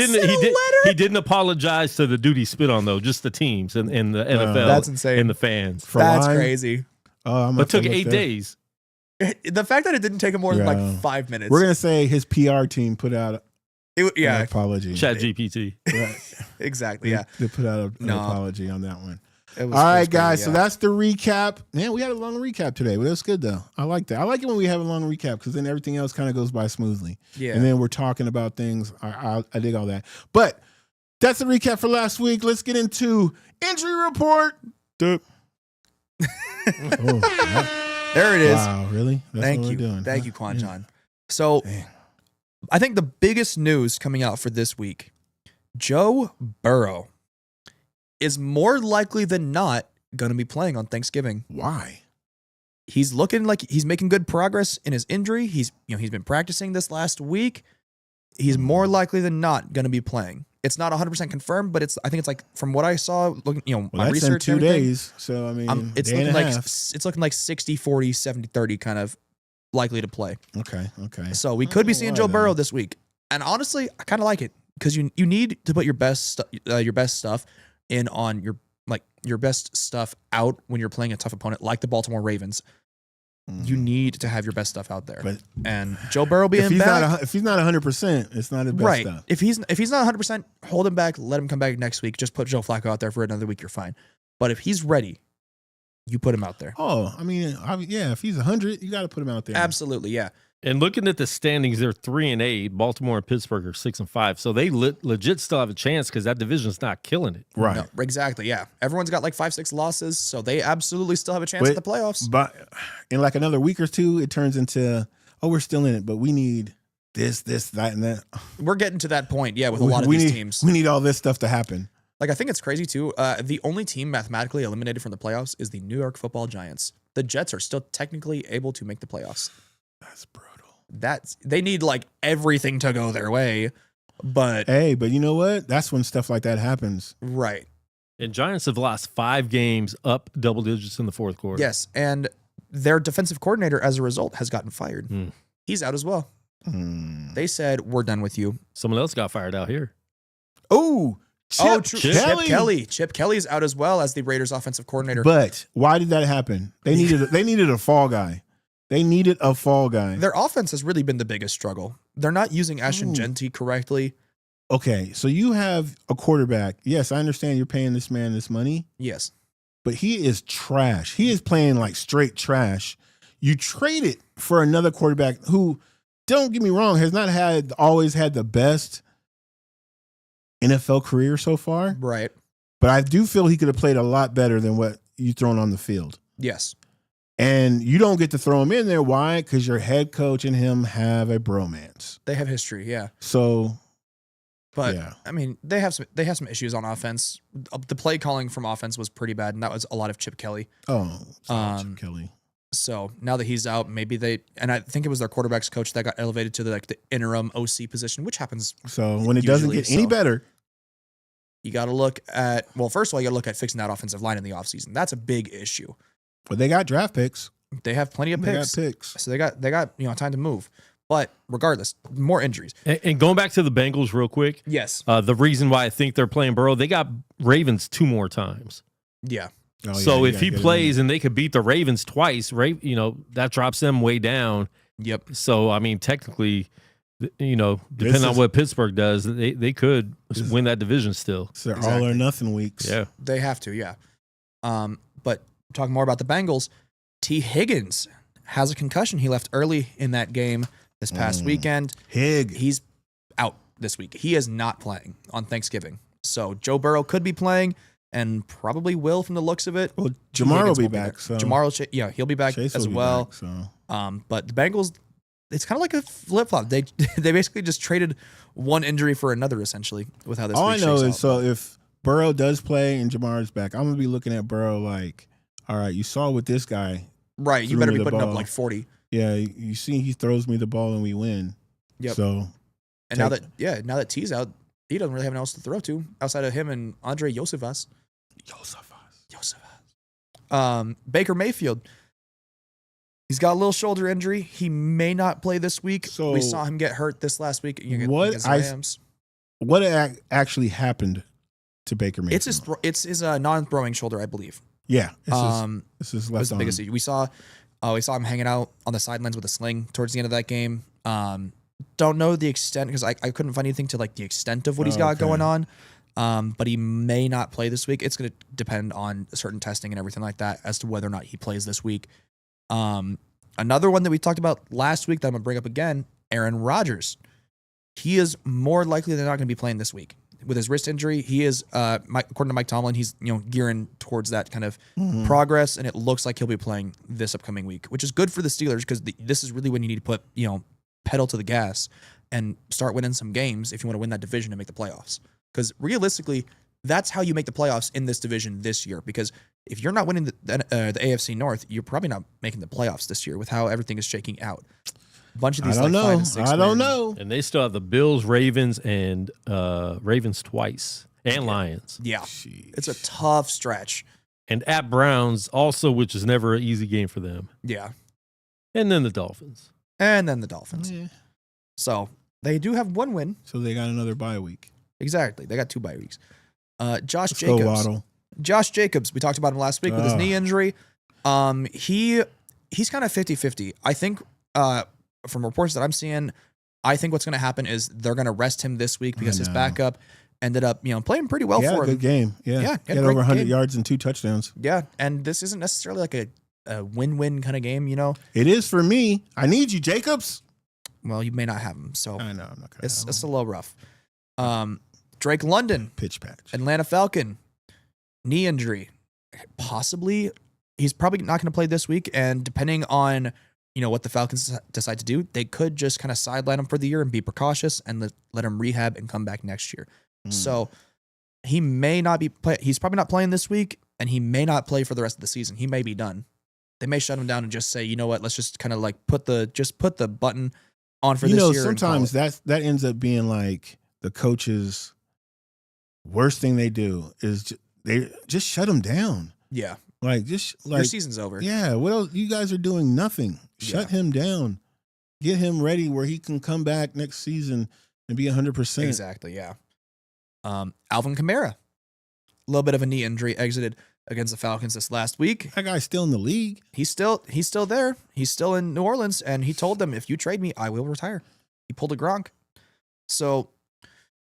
Speaker 3: didn't apologize to the dude he spit on though, just the teams and the NFL.
Speaker 2: That's insane.
Speaker 3: And the fans.
Speaker 2: That's crazy.
Speaker 1: But
Speaker 3: it took 8 days.
Speaker 2: The fact that it didn't take him more than like 5 minutes.
Speaker 1: We're gonna say his PR team put out an apology.
Speaker 3: ChatGPT.
Speaker 1: Right.
Speaker 2: Exactly. Yeah.
Speaker 1: They put out an apology on that one.
Speaker 2: All
Speaker 1: right, guys. So that's the recap. Man, we had a long recap today, but that's good though. I like that. I like it when we have a long recap because then everything else kind of goes by smoothly.
Speaker 2: Yeah.
Speaker 1: And then we're talking about things. I dig all that. But that's the recap for last week. Let's get into injury report.
Speaker 2: There it is.
Speaker 1: Wow, really? That's
Speaker 2: Thank
Speaker 1: what
Speaker 2: you.
Speaker 1: we're doing.
Speaker 2: Thank you, Quan John. So I think the biggest news coming out for this week, Joe Burrow is more likely than not going to be playing on Thanksgiving.
Speaker 1: Why?
Speaker 2: He's looking like he's making good progress in his injury. He's been practicing this last week. He's more likely than not going to be playing. It's not 100% confirmed, but I think it's like from what I saw, looking, my
Speaker 1: that's
Speaker 2: research
Speaker 1: in 2 days. So I mean,
Speaker 2: it's looking like 60-40, 70-30 kind of likely to play.
Speaker 1: Okay.
Speaker 2: So we could be seeing Joe Burrow this week. And honestly, I kind of like it because you need to put your best stuff in on your best stuff out when you're playing a tough opponent like the Baltimore Ravens. You need to have your best stuff out there.
Speaker 1: But
Speaker 2: and Joe Burrow being back,
Speaker 1: if he's not 100%, it's not his best stuff.
Speaker 2: If he's not 100%, hold him back. Let him come back next week. Just put Joe Flacco out there for another week. You're fine. But if he's ready, you put him out there.
Speaker 1: Oh, I mean, if he's 100, you got to put him out there.
Speaker 2: Absolutely, yeah.
Speaker 3: And looking at the standings, they're 3-8. Baltimore and Pittsburgh are 6-5. So they legit still have a chance because that division's not killing it.
Speaker 1: Right.
Speaker 2: No, exactly. Yeah. Everyone's got like 5-6 losses, so they absolutely still have a chance at the playoffs.
Speaker 1: But in like another week or two, it turns into, we're still in it, but we need this, that, and that.
Speaker 2: We're getting to that point, with a lot of these teams.
Speaker 1: We need all this stuff to happen.
Speaker 2: Like, I think it's crazy too. The only team mathematically eliminated from the playoffs is the New York Football Giants. The Jets are still technically able to make the playoffs.
Speaker 1: That's brutal.
Speaker 2: They need like everything to go their way. But
Speaker 1: Hey, but you know what? That's when stuff like that happens.
Speaker 2: right.
Speaker 3: And Giants have lost 5 games up double digits in the fourth quarter.
Speaker 2: Yes. And their defensive coordinator, as a result, has gotten fired.
Speaker 3: Hmm.
Speaker 2: He's out as well. They said, we're done with you.
Speaker 3: Someone else got fired out here.
Speaker 1: Oh,
Speaker 2: True.
Speaker 3: Chip
Speaker 2: Chip Kelly. Chip Kelly's out as well as the Raiders offensive coordinator.
Speaker 1: But why did that happen? They needed a fall guy. They needed a fall guy.
Speaker 2: Their offense has really been the biggest struggle. They're not using Ashton
Speaker 1: Ooh.
Speaker 2: Genty correctly.
Speaker 1: Okay, so you have a quarterback. Yes, I understand you're paying this man this money,
Speaker 2: Yes.
Speaker 1: but he is trash. He is playing like straight trash. You trade it for another quarterback who, don't get me wrong, has not always had the best NFL career so far,
Speaker 2: Right.
Speaker 1: but I do feel he could have played a lot better than what you thrown on the field.
Speaker 2: Yes.
Speaker 1: And you don't get to throw him in there. Why? Because your head coach and him have a bromance.
Speaker 2: They have history. Yeah.
Speaker 1: So,
Speaker 2: But
Speaker 1: yeah.
Speaker 2: I mean, they have some issues on offense. The play calling from offense was pretty bad, and that was a lot of Chip Kelly.
Speaker 1: Oh, sorry,
Speaker 2: Um,
Speaker 1: Chip Kelly.
Speaker 2: So now that he's out, maybe and I think it was their quarterback's coach that got elevated to the interim OC position, which happens.
Speaker 1: So when it doesn't
Speaker 2: usually
Speaker 1: get any
Speaker 2: so.
Speaker 1: better,
Speaker 2: You got to look at, well, first of all, you got to look at fixing that offensive line in the offseason. That's a big issue.
Speaker 1: but they got draft picks.
Speaker 2: They have plenty of
Speaker 1: They
Speaker 2: picks,
Speaker 1: got picks.
Speaker 2: so they got time to move. But regardless, more injuries.
Speaker 3: And going back to the Bengals real quick,
Speaker 2: Yes.
Speaker 3: the reason why I think they're playing Burrow, they got Ravens 2 more times.
Speaker 2: Yeah.
Speaker 1: Oh,
Speaker 3: So
Speaker 1: yeah,
Speaker 3: if he plays and they could beat the Ravens twice, right? That drops them way down.
Speaker 2: Yep.
Speaker 3: So I mean, technically, depending on what Pittsburgh does, they could win that division still.
Speaker 1: it's their all
Speaker 2: Exactly.
Speaker 1: or nothing weeks.
Speaker 3: Yeah.
Speaker 2: They have to. Yeah. But talking more about the Bengals, T. Higgins has a concussion. He left early in that game this past weekend.
Speaker 1: Hig.
Speaker 2: He's out this week. He is not playing on Thanksgiving. So Joe Burrow could be playing and probably will from the looks of it.
Speaker 1: Well,
Speaker 2: T.
Speaker 1: Jamar will
Speaker 2: Higgins
Speaker 1: be
Speaker 2: won't
Speaker 1: back.
Speaker 2: there.
Speaker 1: So
Speaker 2: Jamar, he'll be back
Speaker 1: Chase
Speaker 2: as
Speaker 1: will be
Speaker 2: well.
Speaker 1: back, so.
Speaker 2: But the Bengals, it's kind of like a flip flop. They basically just traded one injury for another, essentially, with how this.
Speaker 1: All I
Speaker 2: week
Speaker 1: know
Speaker 2: shakes
Speaker 1: is
Speaker 2: out.
Speaker 1: so if Burrow does play and Jamar's back, I'm gonna be looking at Burrow like, all right, you saw with this guy.
Speaker 2: Right, you
Speaker 1: threw
Speaker 2: better
Speaker 1: me
Speaker 2: be
Speaker 1: the
Speaker 2: putting up
Speaker 1: ball.
Speaker 2: like 40.
Speaker 1: Yeah, you see, he throws me the ball and we win.
Speaker 2: Yep.
Speaker 1: So
Speaker 2: And now that T's out, he doesn't really have anyone else to throw to outside of him and Andre Josefas. Baker Mayfield, he's got a little shoulder injury. He may not play this week.
Speaker 1: So
Speaker 2: we saw him get hurt this last week against
Speaker 1: what
Speaker 2: Rams.
Speaker 1: what actually happened to Baker Mayfield?
Speaker 2: It's his non-throwing shoulder, I believe.
Speaker 1: Yeah.
Speaker 2: This
Speaker 1: is
Speaker 2: was
Speaker 1: left
Speaker 2: the
Speaker 1: on.
Speaker 2: biggest issue. We saw him hanging out on the sidelines with a sling towards the end of that game. Don't know the extent because I couldn't find anything to like the extent of what he's got
Speaker 1: Okay.
Speaker 2: going on. But he may not play this week. It's going to depend on certain testing and everything like that as to whether or not he plays this week. Another one that we talked about last week that I'm going to bring up again, Aaron Rodgers. He is more likely than not going to be playing this week. With his wrist injury, he is, according to Mike Tomlin, he's gearing towards that kind of progress, and it looks like he'll be playing this upcoming week, which is good for the Steelers because this is really when you need to put pedal to the gas and start winning some games if you want to win that division and make the playoffs. Because realistically, that's how you make the playoffs in this division this year. Because if you're not winning the AFC North, you're probably not making the playoffs this year with how everything is shaking out. A bunch of these
Speaker 1: I don't
Speaker 2: 5
Speaker 1: know.
Speaker 2: and 6
Speaker 1: I don't
Speaker 2: win-
Speaker 1: know.
Speaker 3: And they still have the Bills, Ravens, and Ravens twice, and Lions.
Speaker 2: Yeah,
Speaker 1: Sheesh.
Speaker 2: it's a tough stretch.
Speaker 3: And at Browns also, which is never an easy game for them.
Speaker 2: Yeah,
Speaker 3: And then the Dolphins.
Speaker 2: and then the Dolphins.
Speaker 1: Yeah.
Speaker 2: So they do have one win.
Speaker 1: So they got another bye week.
Speaker 2: Exactly, they got 2 bye weeks. Josh
Speaker 1: Let's go,
Speaker 2: Jacobs.
Speaker 1: Waddle.
Speaker 2: Josh Jacobs, we talked about him last week with his knee injury. He's kind of 50-50. I think from reports that I'm seeing, I think what's going to happen is they're going to rest him this week because his
Speaker 1: know.
Speaker 2: backup ended up, playing pretty well
Speaker 1: Yeah,
Speaker 2: for him.
Speaker 1: good game. Yeah,
Speaker 2: Yeah,
Speaker 1: he
Speaker 2: had
Speaker 1: had
Speaker 2: a
Speaker 1: over
Speaker 2: great
Speaker 1: 100
Speaker 2: game.
Speaker 1: yards and 2 touchdowns.
Speaker 2: Yeah, and this isn't necessarily like a win-win kind of game,
Speaker 1: It is for me. I need you, Jacobs.
Speaker 2: Well, you may not have him, so
Speaker 1: I know. I'm not gonna.
Speaker 2: it's
Speaker 1: have
Speaker 2: a
Speaker 1: him.
Speaker 2: little rough. Drake London,
Speaker 1: Pitch patch.
Speaker 2: Atlanta Falcon, knee injury. Possibly, he's probably not going to play this week. And depending on what the Falcons decide to do, they could just kind of sideline him for the year and be precautious and let him rehab and come back next year. So he may not be he's probably not playing this week, and he may not play for the rest of the season. He may be done. They may shut him down and just say, you know what, let's just kind of like put the button on for this year. and call
Speaker 1: Sometimes
Speaker 2: it.
Speaker 1: that ends up being like the coaches, worst thing they do is they just shut him down.
Speaker 2: Yeah.
Speaker 1: Like, just
Speaker 2: Your
Speaker 1: like,
Speaker 2: season's over.
Speaker 1: yeah, what else? You guys are doing nothing. Shut him down. Get him ready where he can come back next season and be 100%.
Speaker 2: Exactly, yeah. Alvin Kamara, a little bit of a knee injury, exited against the Falcons this last week.
Speaker 1: That guy's still in the league.
Speaker 2: He's still there. He's still in New Orleans, and he told them, if you trade me, I will retire. He pulled a Gronk. So,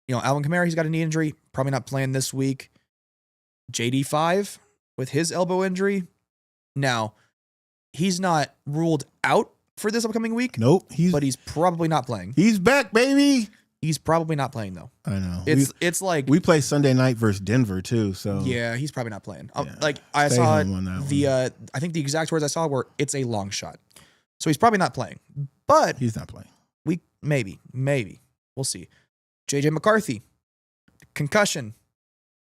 Speaker 2: Alvin Kamara, he's got a knee injury, probably not playing this week. JD5 with his elbow injury. Now, he's not ruled out for this upcoming week.
Speaker 1: Nope.
Speaker 2: But he's probably not playing.
Speaker 1: He's back, baby.
Speaker 2: He's probably not playing, though.
Speaker 1: I know.
Speaker 2: It's like
Speaker 1: we play Sunday night versus Denver too. So
Speaker 2: yeah, he's probably not playing.
Speaker 1: Yeah.
Speaker 2: Like I
Speaker 1: Stay
Speaker 2: saw
Speaker 1: home on that one.
Speaker 2: I think the exact words I saw were, "It's a long shot," so he's probably not playing. But
Speaker 1: he's not playing.
Speaker 2: maybe we'll see. JJ McCarthy, concussion,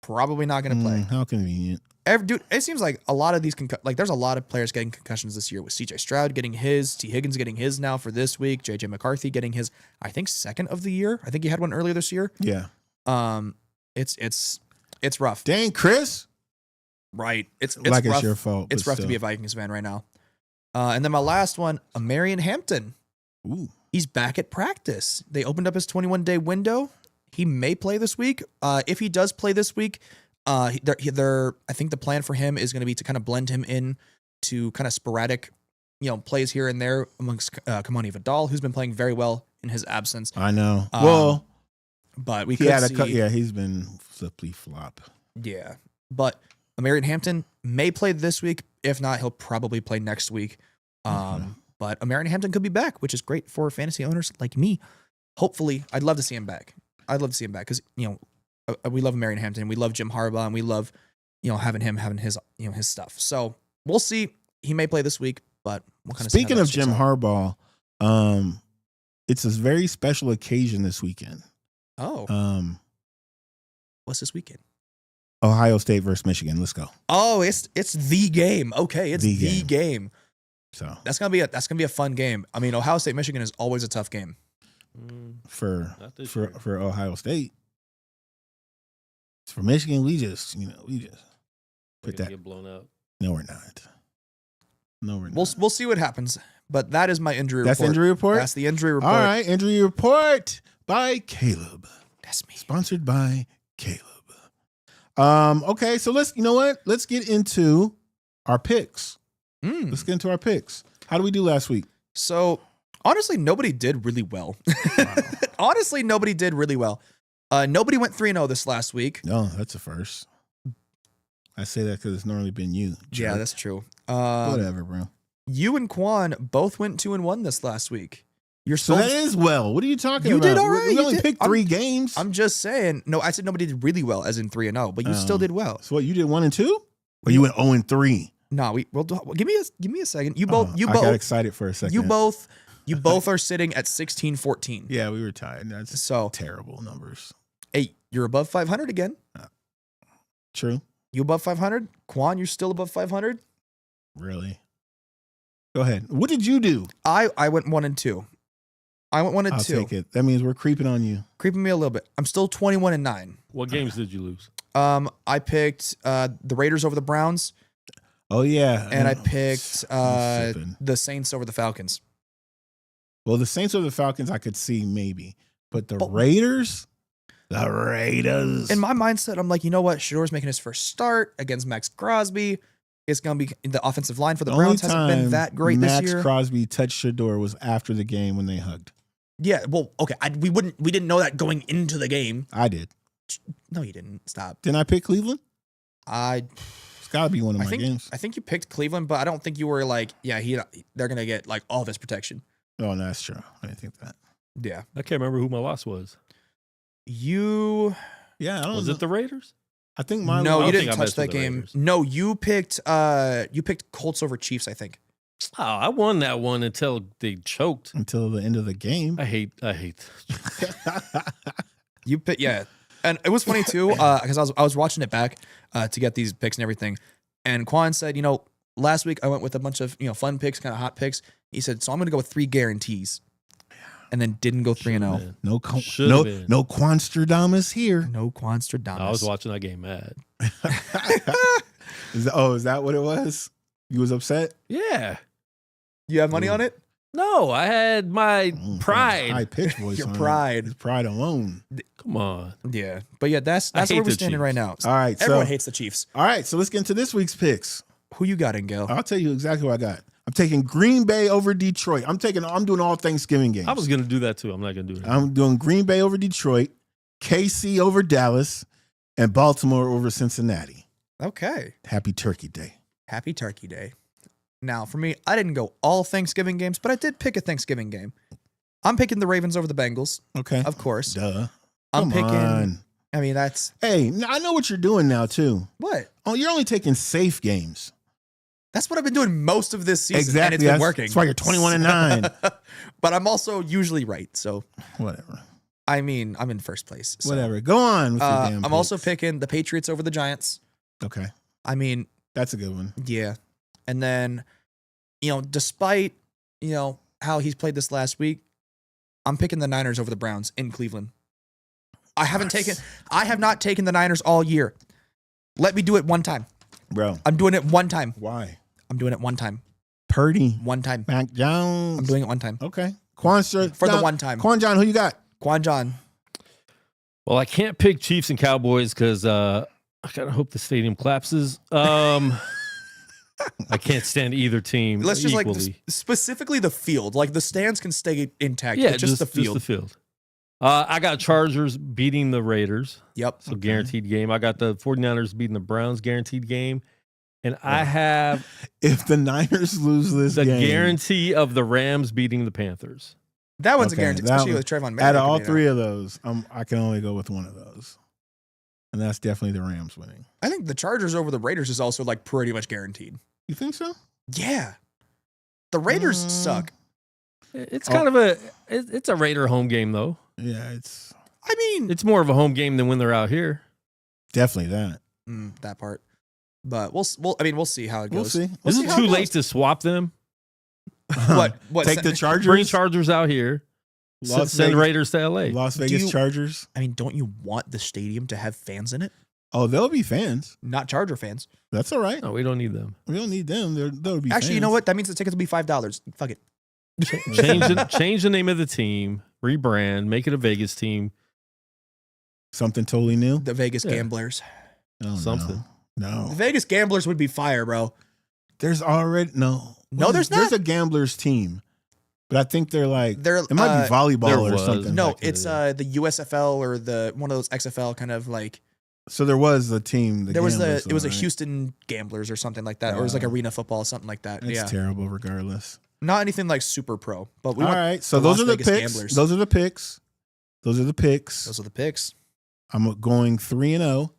Speaker 2: probably not going to play.
Speaker 1: How convenient.
Speaker 2: Dude, it seems like a lot of these there's a lot of players getting concussions this year, with CJ Stroud getting his, T. Higgins getting his now for this week, JJ McCarthy getting his, I think, second of the year. I think he had one earlier this year.
Speaker 1: Yeah.
Speaker 2: It's rough.
Speaker 1: Dang, Chris.
Speaker 2: Right. It's
Speaker 1: like
Speaker 2: rough.
Speaker 1: it's your fault.
Speaker 2: It's
Speaker 1: but
Speaker 2: rough to
Speaker 1: still.
Speaker 2: be a Vikings fan right now. And then my last one, Marion Hampton.
Speaker 1: Ooh.
Speaker 2: He's back at practice. They opened up his 21-day window. He may play this week. If he does play this week, I think the plan for him is going to be to kind of blend him in to kind of sporadic, plays here and there amongst Kamani Vidal, who's been playing very well in his absence.
Speaker 1: I know.
Speaker 2: But we
Speaker 1: he
Speaker 2: could
Speaker 1: had
Speaker 2: see,
Speaker 1: he's been flippy flop.
Speaker 2: yeah. But Marion Hampton may play this week. If not, he'll probably play next week. But Marion Hampton could be back, which is great for fantasy owners like me. Hopefully, I'd love to see him back. Because we love Marion Hampton, we love Jim Harbaugh, and we love having his his stuff. So we'll see. He may play this week, but we'll kind of
Speaker 1: Speaking of Jim Harbaugh, it's a very special occasion this weekend.
Speaker 2: Oh, what's this weekend?
Speaker 1: Ohio State versus Michigan. Let's go.
Speaker 2: Oh, it's the game. Okay, it's the game.
Speaker 1: So
Speaker 2: that's gonna be a fun game. I mean, Ohio State Michigan is always a tough game.
Speaker 1: For Ohio State. For Michigan, we just put that.
Speaker 3: Get blown out.
Speaker 1: No, we're not.
Speaker 2: We'll see what happens. But that is my injury report.
Speaker 1: That's injury report?
Speaker 2: That's the injury report.
Speaker 1: All right, injury report by Caleb.
Speaker 2: That's me.
Speaker 1: Sponsored by Caleb. Okay, so let's get into our picks. Let's get into our picks. How did we do last week?
Speaker 2: So honestly, nobody did really well.
Speaker 1: Wow.
Speaker 2: Honestly, nobody did really well. Nobody went 3-0 this last week.
Speaker 1: No, that's a first. I say that because it's normally been you.
Speaker 2: Yeah, that's true.
Speaker 1: Whatever, bro.
Speaker 2: You and Quan both went 2-1 this last week.
Speaker 1: So that is well. What are you talking
Speaker 2: You
Speaker 1: about?
Speaker 2: did all right.
Speaker 1: We
Speaker 2: You
Speaker 1: only
Speaker 2: did.
Speaker 1: picked 3 games.
Speaker 2: I'm just saying. No, I said nobody did really well, as in 3-0, but you still did well.
Speaker 1: So what? You did 1 and 2, or you went 0 and 3?
Speaker 2: No, give me a second. You
Speaker 1: I
Speaker 2: both
Speaker 1: got excited for a second.
Speaker 2: You both are sitting at 16-14.
Speaker 1: Yeah, we were tied. That's
Speaker 2: So
Speaker 1: terrible numbers.
Speaker 2: hey, you're above 500 again.
Speaker 1: True.
Speaker 2: You above 500? Quan, you're still above 500?
Speaker 1: Really? Go ahead. What did you do?
Speaker 2: I went 1 and 2. I went 1 and
Speaker 1: I'll
Speaker 2: 2.
Speaker 1: take it. That means we're creeping on you.
Speaker 2: Creeping me a little bit. I'm still 21 and 9.
Speaker 3: What games did you lose?
Speaker 2: I picked the Raiders over the Browns,
Speaker 1: Oh yeah,
Speaker 2: and I picked
Speaker 1: I'm slipping.
Speaker 2: the Saints over the Falcons.
Speaker 1: Well, the Saints or the Falcons, I could see maybe, but the Raiders.
Speaker 2: In my mindset, I'm like, you know what? Shador's making his first start against Max Crosby. It's going to be the offensive line for the Browns hasn't been that great this year.
Speaker 1: Max Crosby touched Shador was after the game when they hugged.
Speaker 2: Yeah, well, okay. We didn't know that going into the game.
Speaker 1: I did.
Speaker 2: No, you didn't. Stop.
Speaker 1: Didn't I pick Cleveland?
Speaker 2: It's
Speaker 1: got to be one of my games.
Speaker 2: I think you picked Cleveland, but I don't think you were like, yeah, they're going to get like all this protection.
Speaker 1: Oh, no, that's true. I didn't think that.
Speaker 2: Yeah.
Speaker 3: I can't remember who my loss was.
Speaker 2: Yeah,
Speaker 1: I don't
Speaker 3: Was
Speaker 1: know.
Speaker 3: it the Raiders?
Speaker 1: I think mine.
Speaker 2: No,
Speaker 1: was,
Speaker 2: you
Speaker 3: think
Speaker 2: didn't
Speaker 3: I
Speaker 2: touch
Speaker 3: messed
Speaker 2: that
Speaker 3: with the
Speaker 2: game.
Speaker 3: Raiders.
Speaker 2: No, you picked Colts over Chiefs, I think.
Speaker 3: Oh, I won that one until they choked.
Speaker 1: until the end of the game.
Speaker 3: I hate.
Speaker 2: You picked, yeah. And it was funny too, because I was watching it back to get these picks and everything. And Quan said, last week I went with a bunch of fun picks, kind of hot picks. He said, so I'm going to go with 3 guarantees. and then didn't go 3-0.
Speaker 3: Been.
Speaker 1: No
Speaker 3: Should've been.
Speaker 1: no Quanstradamus here.
Speaker 2: No Quanstradamus.
Speaker 3: I was watching that game mad.
Speaker 1: Is that what it was? You was upset?
Speaker 3: Yeah.
Speaker 2: You have money on it?
Speaker 3: No, I had my pride.
Speaker 1: High pitch voice.
Speaker 2: Your
Speaker 1: on
Speaker 2: pride.
Speaker 1: His pride alone.
Speaker 3: Come on.
Speaker 2: Yeah. But yeah, that's
Speaker 3: I hate
Speaker 2: where we're
Speaker 3: the
Speaker 2: standing
Speaker 3: Chiefs.
Speaker 2: right now.
Speaker 1: All right.
Speaker 2: Everyone
Speaker 1: So
Speaker 2: hates the Chiefs.
Speaker 1: all right. So let's get into this week's picks.
Speaker 2: Who you got, Engel?
Speaker 1: I'll tell you exactly what I got. I'm taking Green Bay over Detroit. I'm doing all Thanksgiving games.
Speaker 3: I was going to do that too. I'm not going to do it.
Speaker 1: I'm doing Green Bay over Detroit, KC over Dallas, and Baltimore over Cincinnati.
Speaker 2: Okay.
Speaker 1: Happy Turkey Day.
Speaker 2: Happy Turkey Day. Now, for me, I didn't go all Thanksgiving games, but I did pick a Thanksgiving game. I'm picking the Ravens over the Bengals,
Speaker 1: Okay.
Speaker 2: of course.
Speaker 1: Duh.
Speaker 2: I'm
Speaker 1: Come
Speaker 2: picking.
Speaker 1: on.
Speaker 2: I mean, that's
Speaker 1: Hey, I know what you're doing now too.
Speaker 2: what?
Speaker 1: Oh, you're only taking safe games.
Speaker 2: That's what I've been doing most of this season,
Speaker 1: Exactly.
Speaker 2: and it's been working.
Speaker 1: That's why you're 21-9.
Speaker 2: But I'm also usually right, so
Speaker 1: Whatever.
Speaker 2: I mean, I'm in first place. So.
Speaker 1: Whatever. Go on with your damn
Speaker 2: I'm also
Speaker 1: picks.
Speaker 2: picking the Patriots over the Giants.
Speaker 1: Okay.
Speaker 2: I mean,
Speaker 1: That's a good one.
Speaker 2: yeah. And then, despite, how he's played this last week, I'm picking the Niners over the Browns in Cleveland. I have not taken the Niners all year. Let me do it one time.
Speaker 1: Bro.
Speaker 2: I'm doing it one time.
Speaker 1: Why?
Speaker 2: I'm doing it one time.
Speaker 1: Purdy.
Speaker 2: One time.
Speaker 1: Mac Jones.
Speaker 2: I'm doing it one time.
Speaker 1: Okay. Quan
Speaker 2: the one time.
Speaker 1: Quan John, who you got?
Speaker 2: Quan John.
Speaker 3: Well, I can't pick Chiefs and Cowboys because I kind of hope the stadium collapses. I can't stand either team
Speaker 2: Let's just
Speaker 3: equally.
Speaker 2: specifically the field. Like the stands can stay intact.
Speaker 3: Yeah,
Speaker 2: but just the field.
Speaker 3: Just the field. I got Chargers beating the Raiders.
Speaker 2: Yep.
Speaker 3: So guaranteed game. I got the 49ers beating the Browns, guaranteed game. And I have
Speaker 1: If the Niners lose this
Speaker 3: the
Speaker 1: game,
Speaker 3: guarantee of the Rams beating the Panthers.
Speaker 2: That one's
Speaker 1: Okay,
Speaker 2: a guarantee,
Speaker 1: that
Speaker 2: especially
Speaker 1: one-
Speaker 2: with Trayvon Marriott.
Speaker 1: out of all three of those, I can only go with one of those. And that's definitely the Rams winning.
Speaker 2: I think the Chargers over the Raiders is also like pretty much guaranteed.
Speaker 1: You think so?
Speaker 2: Yeah. The Raiders
Speaker 1: Mm.
Speaker 2: suck.
Speaker 3: It's kind of it's a Raider home game though.
Speaker 1: Yeah, it's
Speaker 2: I mean,
Speaker 3: It's more of a home game than when they're out here.
Speaker 1: definitely that.
Speaker 2: that part. But we'll see how it
Speaker 1: We'll
Speaker 2: goes.
Speaker 1: see.
Speaker 2: We'll
Speaker 3: Is
Speaker 2: see
Speaker 3: it
Speaker 2: how
Speaker 3: too
Speaker 2: it
Speaker 3: late
Speaker 2: goes.
Speaker 3: to swap them?
Speaker 2: What?
Speaker 1: Take the Chargers.
Speaker 3: Bring Chargers out here.
Speaker 1: Las
Speaker 3: Send
Speaker 1: Vegas-
Speaker 3: Raiders to LA.
Speaker 1: Las Vegas
Speaker 2: you-
Speaker 1: Chargers.
Speaker 2: I mean, don't you want the stadium to have fans in it?
Speaker 1: Oh, they'll be fans.
Speaker 2: Not Charger fans.
Speaker 1: That's all right.
Speaker 3: No, we don't need them.
Speaker 1: We don't need them. They'll be
Speaker 2: Actually, you know
Speaker 1: fans.
Speaker 2: what? That means the tickets will be $5. Fuck it.
Speaker 3: Change the name of the team, rebrand, make it a Vegas team.
Speaker 1: Something totally new.
Speaker 2: The Vegas
Speaker 3: Yeah.
Speaker 2: Gamblers.
Speaker 1: Oh,
Speaker 3: Something.
Speaker 1: No.
Speaker 2: The Vegas Gamblers would be fire, bro.
Speaker 1: There's already no.
Speaker 2: No, there's
Speaker 1: There's
Speaker 2: not.
Speaker 1: a gamblers team, but I think they're like
Speaker 2: They're
Speaker 1: it might be volleyball
Speaker 3: there
Speaker 1: or
Speaker 3: was.
Speaker 1: something.
Speaker 2: no,
Speaker 3: back in
Speaker 2: it's
Speaker 3: the
Speaker 2: the USFL or the one of those XFL kind of like
Speaker 1: So there was a team.
Speaker 2: there was
Speaker 1: Gamblers,
Speaker 2: it was a
Speaker 1: right?
Speaker 2: Houston Gamblers or something like that, or it was like arena football, something like that.
Speaker 1: It's
Speaker 2: yeah,
Speaker 1: terrible, regardless.
Speaker 2: not anything like super pro, but we
Speaker 1: All
Speaker 2: want
Speaker 1: right, so
Speaker 2: the
Speaker 1: those
Speaker 2: Las
Speaker 1: are the
Speaker 2: Vegas
Speaker 1: picks.
Speaker 2: Gamblers.
Speaker 1: Those are the picks. Those are the picks.
Speaker 2: those are the picks.
Speaker 1: I'm going 3-0.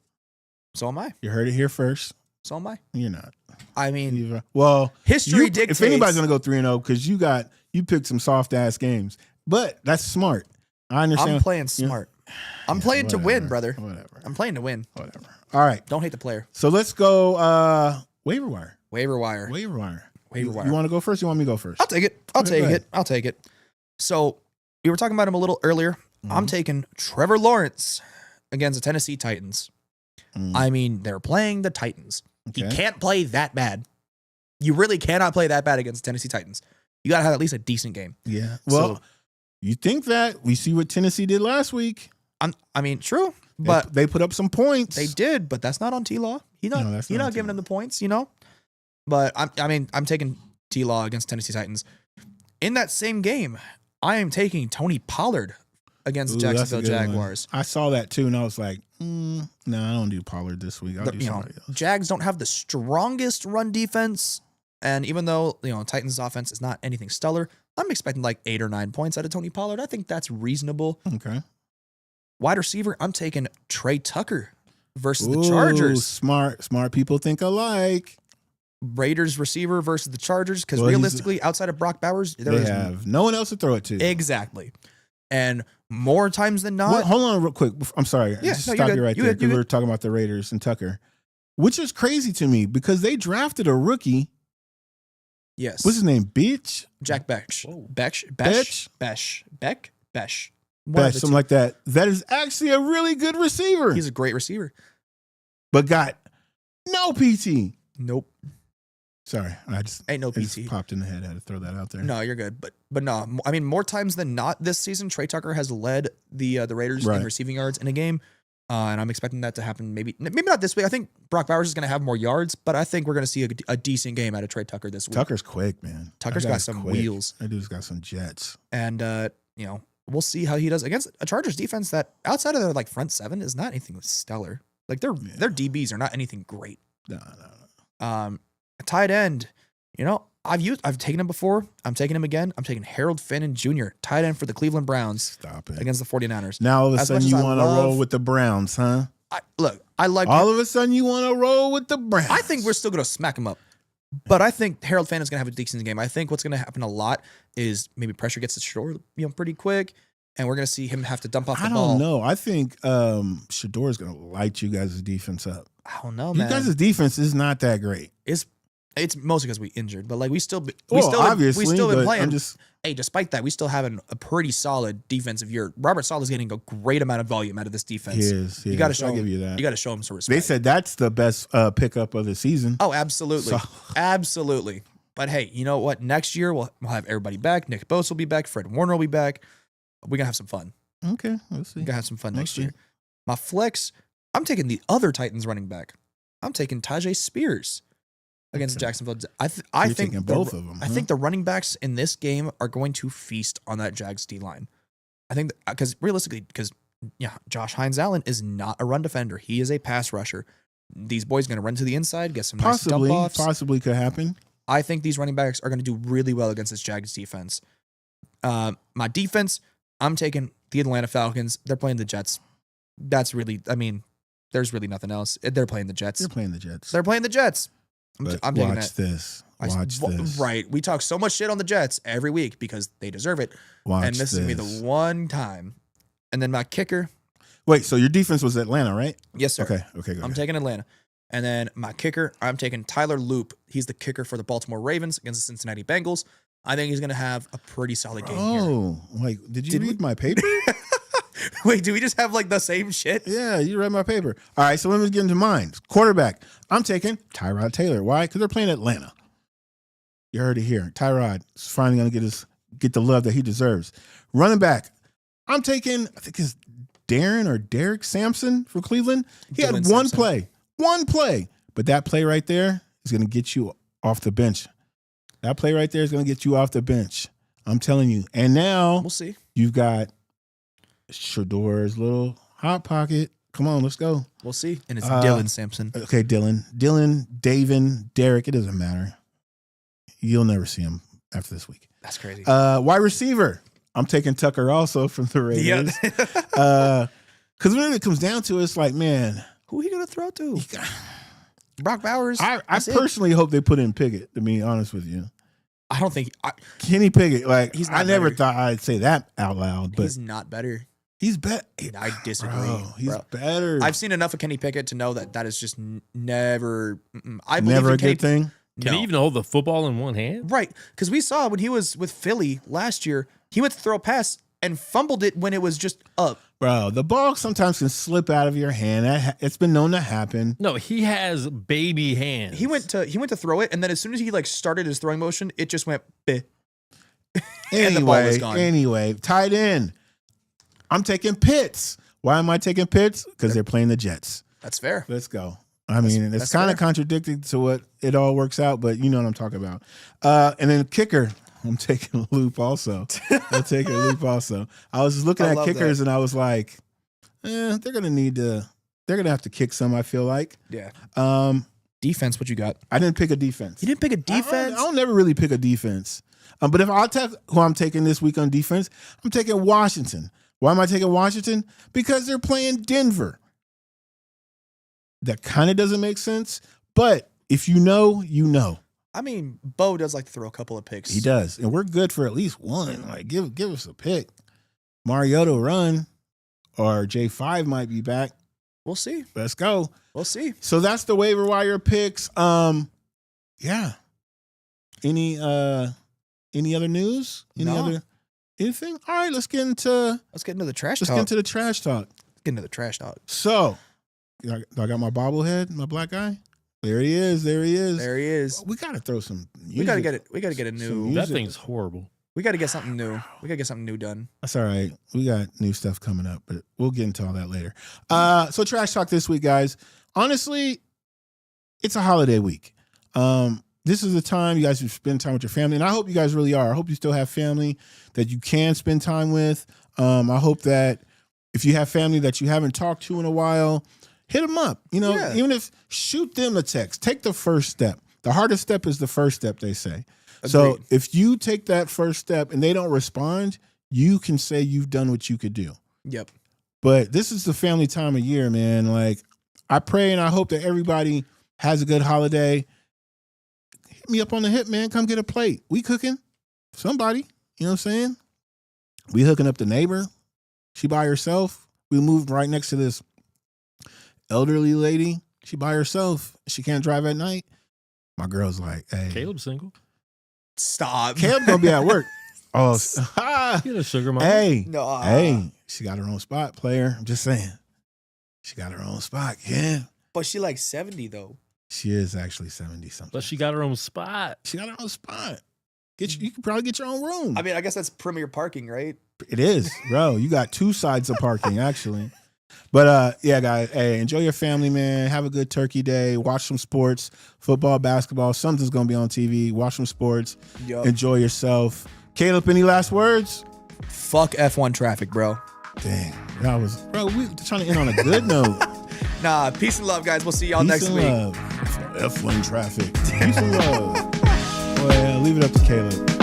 Speaker 2: So am I.
Speaker 1: You heard it here first.
Speaker 2: So am I.
Speaker 1: You're not.
Speaker 2: I mean,
Speaker 1: Well,
Speaker 2: history
Speaker 1: you,
Speaker 2: dictates.
Speaker 1: if anybody's gonna go 3-0, because you picked some soft ass games, but that's smart. I understand.
Speaker 2: I'm playing smart. I'm
Speaker 1: Yeah,
Speaker 2: playing to win,
Speaker 1: whatever,
Speaker 2: brother.
Speaker 1: Whatever.
Speaker 2: I'm playing to win.
Speaker 1: Whatever. All right.
Speaker 2: Don't hate the player.
Speaker 1: So let's go waiver wire.
Speaker 2: Waiver wire.
Speaker 1: Waiver wire.
Speaker 2: Waiver wire.
Speaker 1: You want to go first? You want me to go first?
Speaker 2: I'll take it. I'll
Speaker 1: Okay,
Speaker 2: take
Speaker 1: go ahead.
Speaker 2: it. I'll take it. So we were talking about him a little earlier.
Speaker 1: Mm-hmm.
Speaker 2: I'm taking Trevor Lawrence against the Tennessee Titans.
Speaker 1: Mm.
Speaker 2: I mean, they're playing the Titans. He
Speaker 1: Okay.
Speaker 2: can't play that bad. You really cannot play that bad against the Tennessee Titans. You got to have at least a decent game.
Speaker 1: Yeah. Well,
Speaker 2: So-
Speaker 1: you think that we see what Tennessee did last week?
Speaker 2: I mean, true, but
Speaker 1: they put up some points.
Speaker 2: they did. But that's not on T-Law. He's not.
Speaker 1: No, that's
Speaker 2: he's
Speaker 1: not
Speaker 2: not
Speaker 1: on
Speaker 2: giving
Speaker 1: T-Law.
Speaker 2: him the points. But I'm taking T-Law against Tennessee Titans. In that same game, I am taking Tony Pollard against the
Speaker 1: Ooh, that's a
Speaker 2: Jacksonville
Speaker 1: good one.
Speaker 2: Jaguars.
Speaker 1: I saw that too, and I was like, no, I don't do Pollard this week. I'll do somebody else.
Speaker 2: Jags don't have the strongest run defense, and even though Titans' offense is not anything stellar, I'm expecting like 8 or 9 points out of Tony Pollard. I think that's reasonable.
Speaker 1: Okay.
Speaker 2: Wide receiver, I'm taking Trey Tucker versus the
Speaker 1: Ooh,
Speaker 2: Chargers.
Speaker 1: Smart people think alike.
Speaker 2: Raiders receiver versus the Chargers, because
Speaker 1: Well, he's-
Speaker 2: realistically, outside of Brock Bowers, there
Speaker 1: They
Speaker 2: is
Speaker 1: have no one else to throw it to.
Speaker 2: exactly. And more times than not,
Speaker 1: Well, hold on real quick. I'm sorry.
Speaker 2: Yeah,
Speaker 1: Just
Speaker 2: no, you're
Speaker 1: stop
Speaker 2: good.
Speaker 1: you right
Speaker 2: You
Speaker 1: there,
Speaker 2: good, you
Speaker 1: because we were
Speaker 2: good.
Speaker 1: talking about the Raiders and Tucker, which is crazy to me because they drafted a rookie
Speaker 2: Yes.
Speaker 1: What's his name? Beach?
Speaker 2: Jack Besh.
Speaker 3: Whoa.
Speaker 2: Besh.
Speaker 1: Betch?
Speaker 2: Besh. Besh.
Speaker 1: Besh, something like that. That is actually a really good receiver.
Speaker 2: He's a great receiver.
Speaker 1: But got no PT.
Speaker 2: Nope.
Speaker 1: Sorry,
Speaker 2: Ain't no
Speaker 1: it just
Speaker 2: PT.
Speaker 1: popped in the head. I had to throw that out there.
Speaker 2: No, you're good. But no, I mean, more times than not this season, Trey Tucker has led the Raiders in
Speaker 1: Right.
Speaker 2: receiving yards in a game. And I'm expecting that to happen maybe not this week. I think Brock Bowers is going to have more yards, but I think we're going to see a decent game out of Trey Tucker this week.
Speaker 1: Tucker's quick, man.
Speaker 2: Tucker's
Speaker 1: That
Speaker 2: got
Speaker 1: guy's
Speaker 2: some
Speaker 1: quick.
Speaker 2: wheels.
Speaker 1: That dude's got some jets.
Speaker 2: And, we'll see how he does against a Chargers defense that outside of their like front seven is not anything stellar. Like their DBs are not anything great.
Speaker 1: No.
Speaker 2: A tight end, I've taken him before. I'm taking him again. I'm taking Harold Finnan Jr., tight end for the Cleveland Browns
Speaker 1: Stop it.
Speaker 2: against the 49ers.
Speaker 1: Now all of a
Speaker 2: As
Speaker 1: sudden
Speaker 2: much
Speaker 1: you
Speaker 2: as I
Speaker 1: want to
Speaker 2: love-
Speaker 1: roll with the Browns, huh?
Speaker 2: I like.
Speaker 1: All of a sudden you want to roll with the Browns.
Speaker 2: I think we're still going to smack him up. But I think Harold Fannon's going to have a decent game. I think what's going to happen a lot is maybe pressure gets to Shador, pretty quick, and we're going to see him have to dump off the
Speaker 1: I
Speaker 2: ball.
Speaker 1: don't know. I think Shador is going to light you guys' defense up.
Speaker 2: I don't know,
Speaker 1: You
Speaker 2: man.
Speaker 1: guys' defense is not that great.
Speaker 2: It's mostly because we injured, but like we still
Speaker 1: Obviously,
Speaker 2: we still been
Speaker 1: but
Speaker 2: playing.
Speaker 1: I'm just
Speaker 2: Hey, despite that, we still having a pretty solid defensive year. Robert Saleh is getting a great amount of volume out of this defense.
Speaker 1: he is.
Speaker 2: You got to show
Speaker 1: I'll
Speaker 2: him.
Speaker 1: give you that.
Speaker 2: You got to show him some respect.
Speaker 1: They said that's the best pickup of the season.
Speaker 2: Oh, absolutely.
Speaker 1: So-
Speaker 2: Absolutely. But hey, you know what? Next year, we'll have everybody back. Nick Bosa will be back. Fred Warner will be back. We're going to have some fun.
Speaker 1: Okay, let's see.
Speaker 2: We're going to have some fun next
Speaker 1: see.
Speaker 2: year. My flex, I'm taking the other Titans running back. I'm taking Tajay Spears against
Speaker 1: Okay.
Speaker 2: Jacksonville.
Speaker 1: You're
Speaker 2: think
Speaker 1: taking both of them.
Speaker 2: I think the running backs in this game are going to feast on that Jags D line. I think because realistically, Josh Hines Allen is not a run defender. He is a pass rusher. These boys are going to run to the inside, get some nice dump offs.
Speaker 1: possibly could happen.
Speaker 2: I think these running backs are going to do really well against this Jags defense. My defense, I'm taking the Atlanta Falcons. They're playing the Jets. There's really nothing else. They're playing the Jets.
Speaker 1: They're playing the Jets.
Speaker 2: They're playing the Jets.
Speaker 1: But
Speaker 2: I'm taking
Speaker 1: watch
Speaker 2: that.
Speaker 1: this. Watch this.
Speaker 2: Right. We talk so much shit on the Jets every week because they deserve it.
Speaker 1: Watch
Speaker 2: And this is going to be the one time. And then my kicker.
Speaker 1: Wait, so your defense was Atlanta, right?
Speaker 2: Yes, sir.
Speaker 1: Okay, go
Speaker 2: I'm
Speaker 1: ahead.
Speaker 2: taking Atlanta. And then my kicker, I'm taking Tyler Loop. He's the kicker for the Baltimore Ravens against the Cincinnati Bengals. I think he's going to have a pretty solid game here.
Speaker 1: Oh, wait, did you
Speaker 2: Did we-
Speaker 1: read my paper?
Speaker 2: Wait, do we just have like the same shit?
Speaker 1: Yeah, you read my paper. All right, so let me get into mine. Quarterback, I'm taking Tyrod Taylor. Why? Because they're playing Atlanta. You heard it here. Tyrod is finally going to get the love that he deserves. Running back, I'm taking, I think it's Darren or Derek Sampson for Cleveland. He had
Speaker 2: Dylan
Speaker 1: one
Speaker 2: Sampson.
Speaker 1: play, but that play right there is going to get you off the bench. That play right there is going to get you off the bench. I'm telling you. And now
Speaker 2: We'll see.
Speaker 1: you've got Shador's little hot pocket. Come on, let's go.
Speaker 2: We'll see. And it's
Speaker 1: Uh,
Speaker 2: Dylan Sampson.
Speaker 1: Okay, Dylan, Davin, Derek. It doesn't matter. You'll never see him after this week.
Speaker 2: That's crazy.
Speaker 1: Wide receiver. I'm taking Tucker also from the Raiders. Because when it comes down to it, it's like, man,
Speaker 2: Who are you going to throw to? Brock Bowers.
Speaker 1: I
Speaker 2: That's it.
Speaker 1: personally hope they put in Pickett, to be honest with you.
Speaker 2: I don't think
Speaker 1: Kenny Pickett, like,
Speaker 2: He's
Speaker 1: I
Speaker 2: not
Speaker 1: never
Speaker 2: better.
Speaker 1: thought I'd say that out loud, but
Speaker 2: he's not better.
Speaker 1: he's better.
Speaker 2: I disagree.
Speaker 1: He's
Speaker 2: bro.
Speaker 1: better.
Speaker 2: I've seen enough of Kenny Pickett to know that is just never. I believe
Speaker 1: Never
Speaker 2: in
Speaker 1: a
Speaker 2: Kenny,
Speaker 1: good thing.
Speaker 3: Can
Speaker 2: No.
Speaker 3: he even hold the football in one hand?
Speaker 2: Right, because we saw when he was with Philly last year, he went to throw a pass and fumbled it when it was just up.
Speaker 1: Bro, the ball sometimes can slip out of your hand. It's been known to happen.
Speaker 3: No, he has baby hands.
Speaker 2: He went to throw it, and then as soon as he like started his throwing motion, it just went. Bleh. And the ball was gone.
Speaker 1: Anyway, tight end. I'm taking Pitts. Why am I taking Pitts? Because they're playing the Jets.
Speaker 2: That's fair.
Speaker 1: Let's go. I mean, it's
Speaker 2: that's
Speaker 1: kind of
Speaker 2: fair.
Speaker 1: contradicting to what it all works out, but you know what I'm talking about. And then kicker, I'm taking Loop also. I'm taking Loop also. I was looking
Speaker 2: I
Speaker 1: at
Speaker 2: love
Speaker 1: kickers and I was like, they're gonna have to kick some, I feel like.
Speaker 2: Yeah.
Speaker 1: Defense,
Speaker 2: What you got?
Speaker 1: I didn't pick a defense.
Speaker 2: You didn't pick a
Speaker 1: I
Speaker 2: defense.
Speaker 1: don't never really pick a defense. But if I'll tell who I'm taking this week on defense, I'm taking Washington. Why am I taking Washington? Because they're playing Denver. That kind of doesn't make sense. But if you know, you know.
Speaker 2: I mean, Bo does like to throw a couple of picks.
Speaker 1: He does. And we're good for at least one. Like, give us a pick. Mariota run or J5 might be back.
Speaker 2: We'll see.
Speaker 1: Let's go.
Speaker 2: We'll see.
Speaker 1: So that's the waiver wire picks. Yeah. Any other news? Anything? All right, let's get into
Speaker 2: the trash
Speaker 1: Let's
Speaker 2: talk.
Speaker 1: get into the trash talk.
Speaker 2: Let's get into the trash talk.
Speaker 1: So, I got my bobblehead, my black guy. There he is.
Speaker 2: There he is.
Speaker 1: We gotta throw some.
Speaker 2: We gotta get it. We gotta get a
Speaker 1: Some
Speaker 2: new.
Speaker 3: That
Speaker 1: music.
Speaker 3: thing's horrible.
Speaker 2: We gotta get something new. We gotta get something new done.
Speaker 1: That's all right. We got new stuff coming up, but we'll get into all that later. So trash talk this week, guys. Honestly, it's a holiday week. This is the time you guys should spend time with your family, and I hope you guys really are. I hope you still have family that you can spend time with. I hope that if you have family that you haven't talked to in a while, hit them up.
Speaker 2: Yeah.
Speaker 1: Even if shoot them a text. Take the first step. The hardest step is the first step, they say. So
Speaker 2: Agreed.
Speaker 1: if you take that first step and they don't respond, you can say you've done what you could do.
Speaker 2: Yep.
Speaker 1: But this is the family time of year, man. Like, I pray and I hope that everybody has a good holiday. Hit me up on the hip, man. Come get a plate. We cooking. Somebody. You know what I'm saying? We hooking up the neighbor. She by herself. We moved right next to this elderly lady. She by herself. She can't drive at night. My girl's like, hey.
Speaker 3: Caleb's single.
Speaker 2: Stop.
Speaker 1: Caleb gonna be at work. Oh,
Speaker 3: Get a sugar mama.
Speaker 1: hey.
Speaker 2: No.
Speaker 1: Hey, she got her own spot, player. I'm just saying. She got her own spot, yeah.
Speaker 2: But she like 70 though.
Speaker 1: She is actually 70 something.
Speaker 3: But she got her own spot.
Speaker 1: She got her own spot. You can probably get your own room.
Speaker 2: I mean, I guess that's premier parking, right?
Speaker 1: It is, bro. You got two sides of parking, actually. But yeah, guys, hey, enjoy your family, man. Have a good turkey day. Watch some sports, football, basketball. Something's gonna be on TV. Watch some sports.
Speaker 2: Yup.
Speaker 1: Enjoy yourself. Caleb, any last words?
Speaker 2: Fuck F1 traffic, bro.
Speaker 1: Dang, we trying to end on a good note.
Speaker 2: Nah, peace and love, guys. We'll see y'all
Speaker 1: Peace
Speaker 2: next
Speaker 1: and
Speaker 2: week.
Speaker 1: love. F1 traffic. Peace and love. Well, leave it up to Caleb.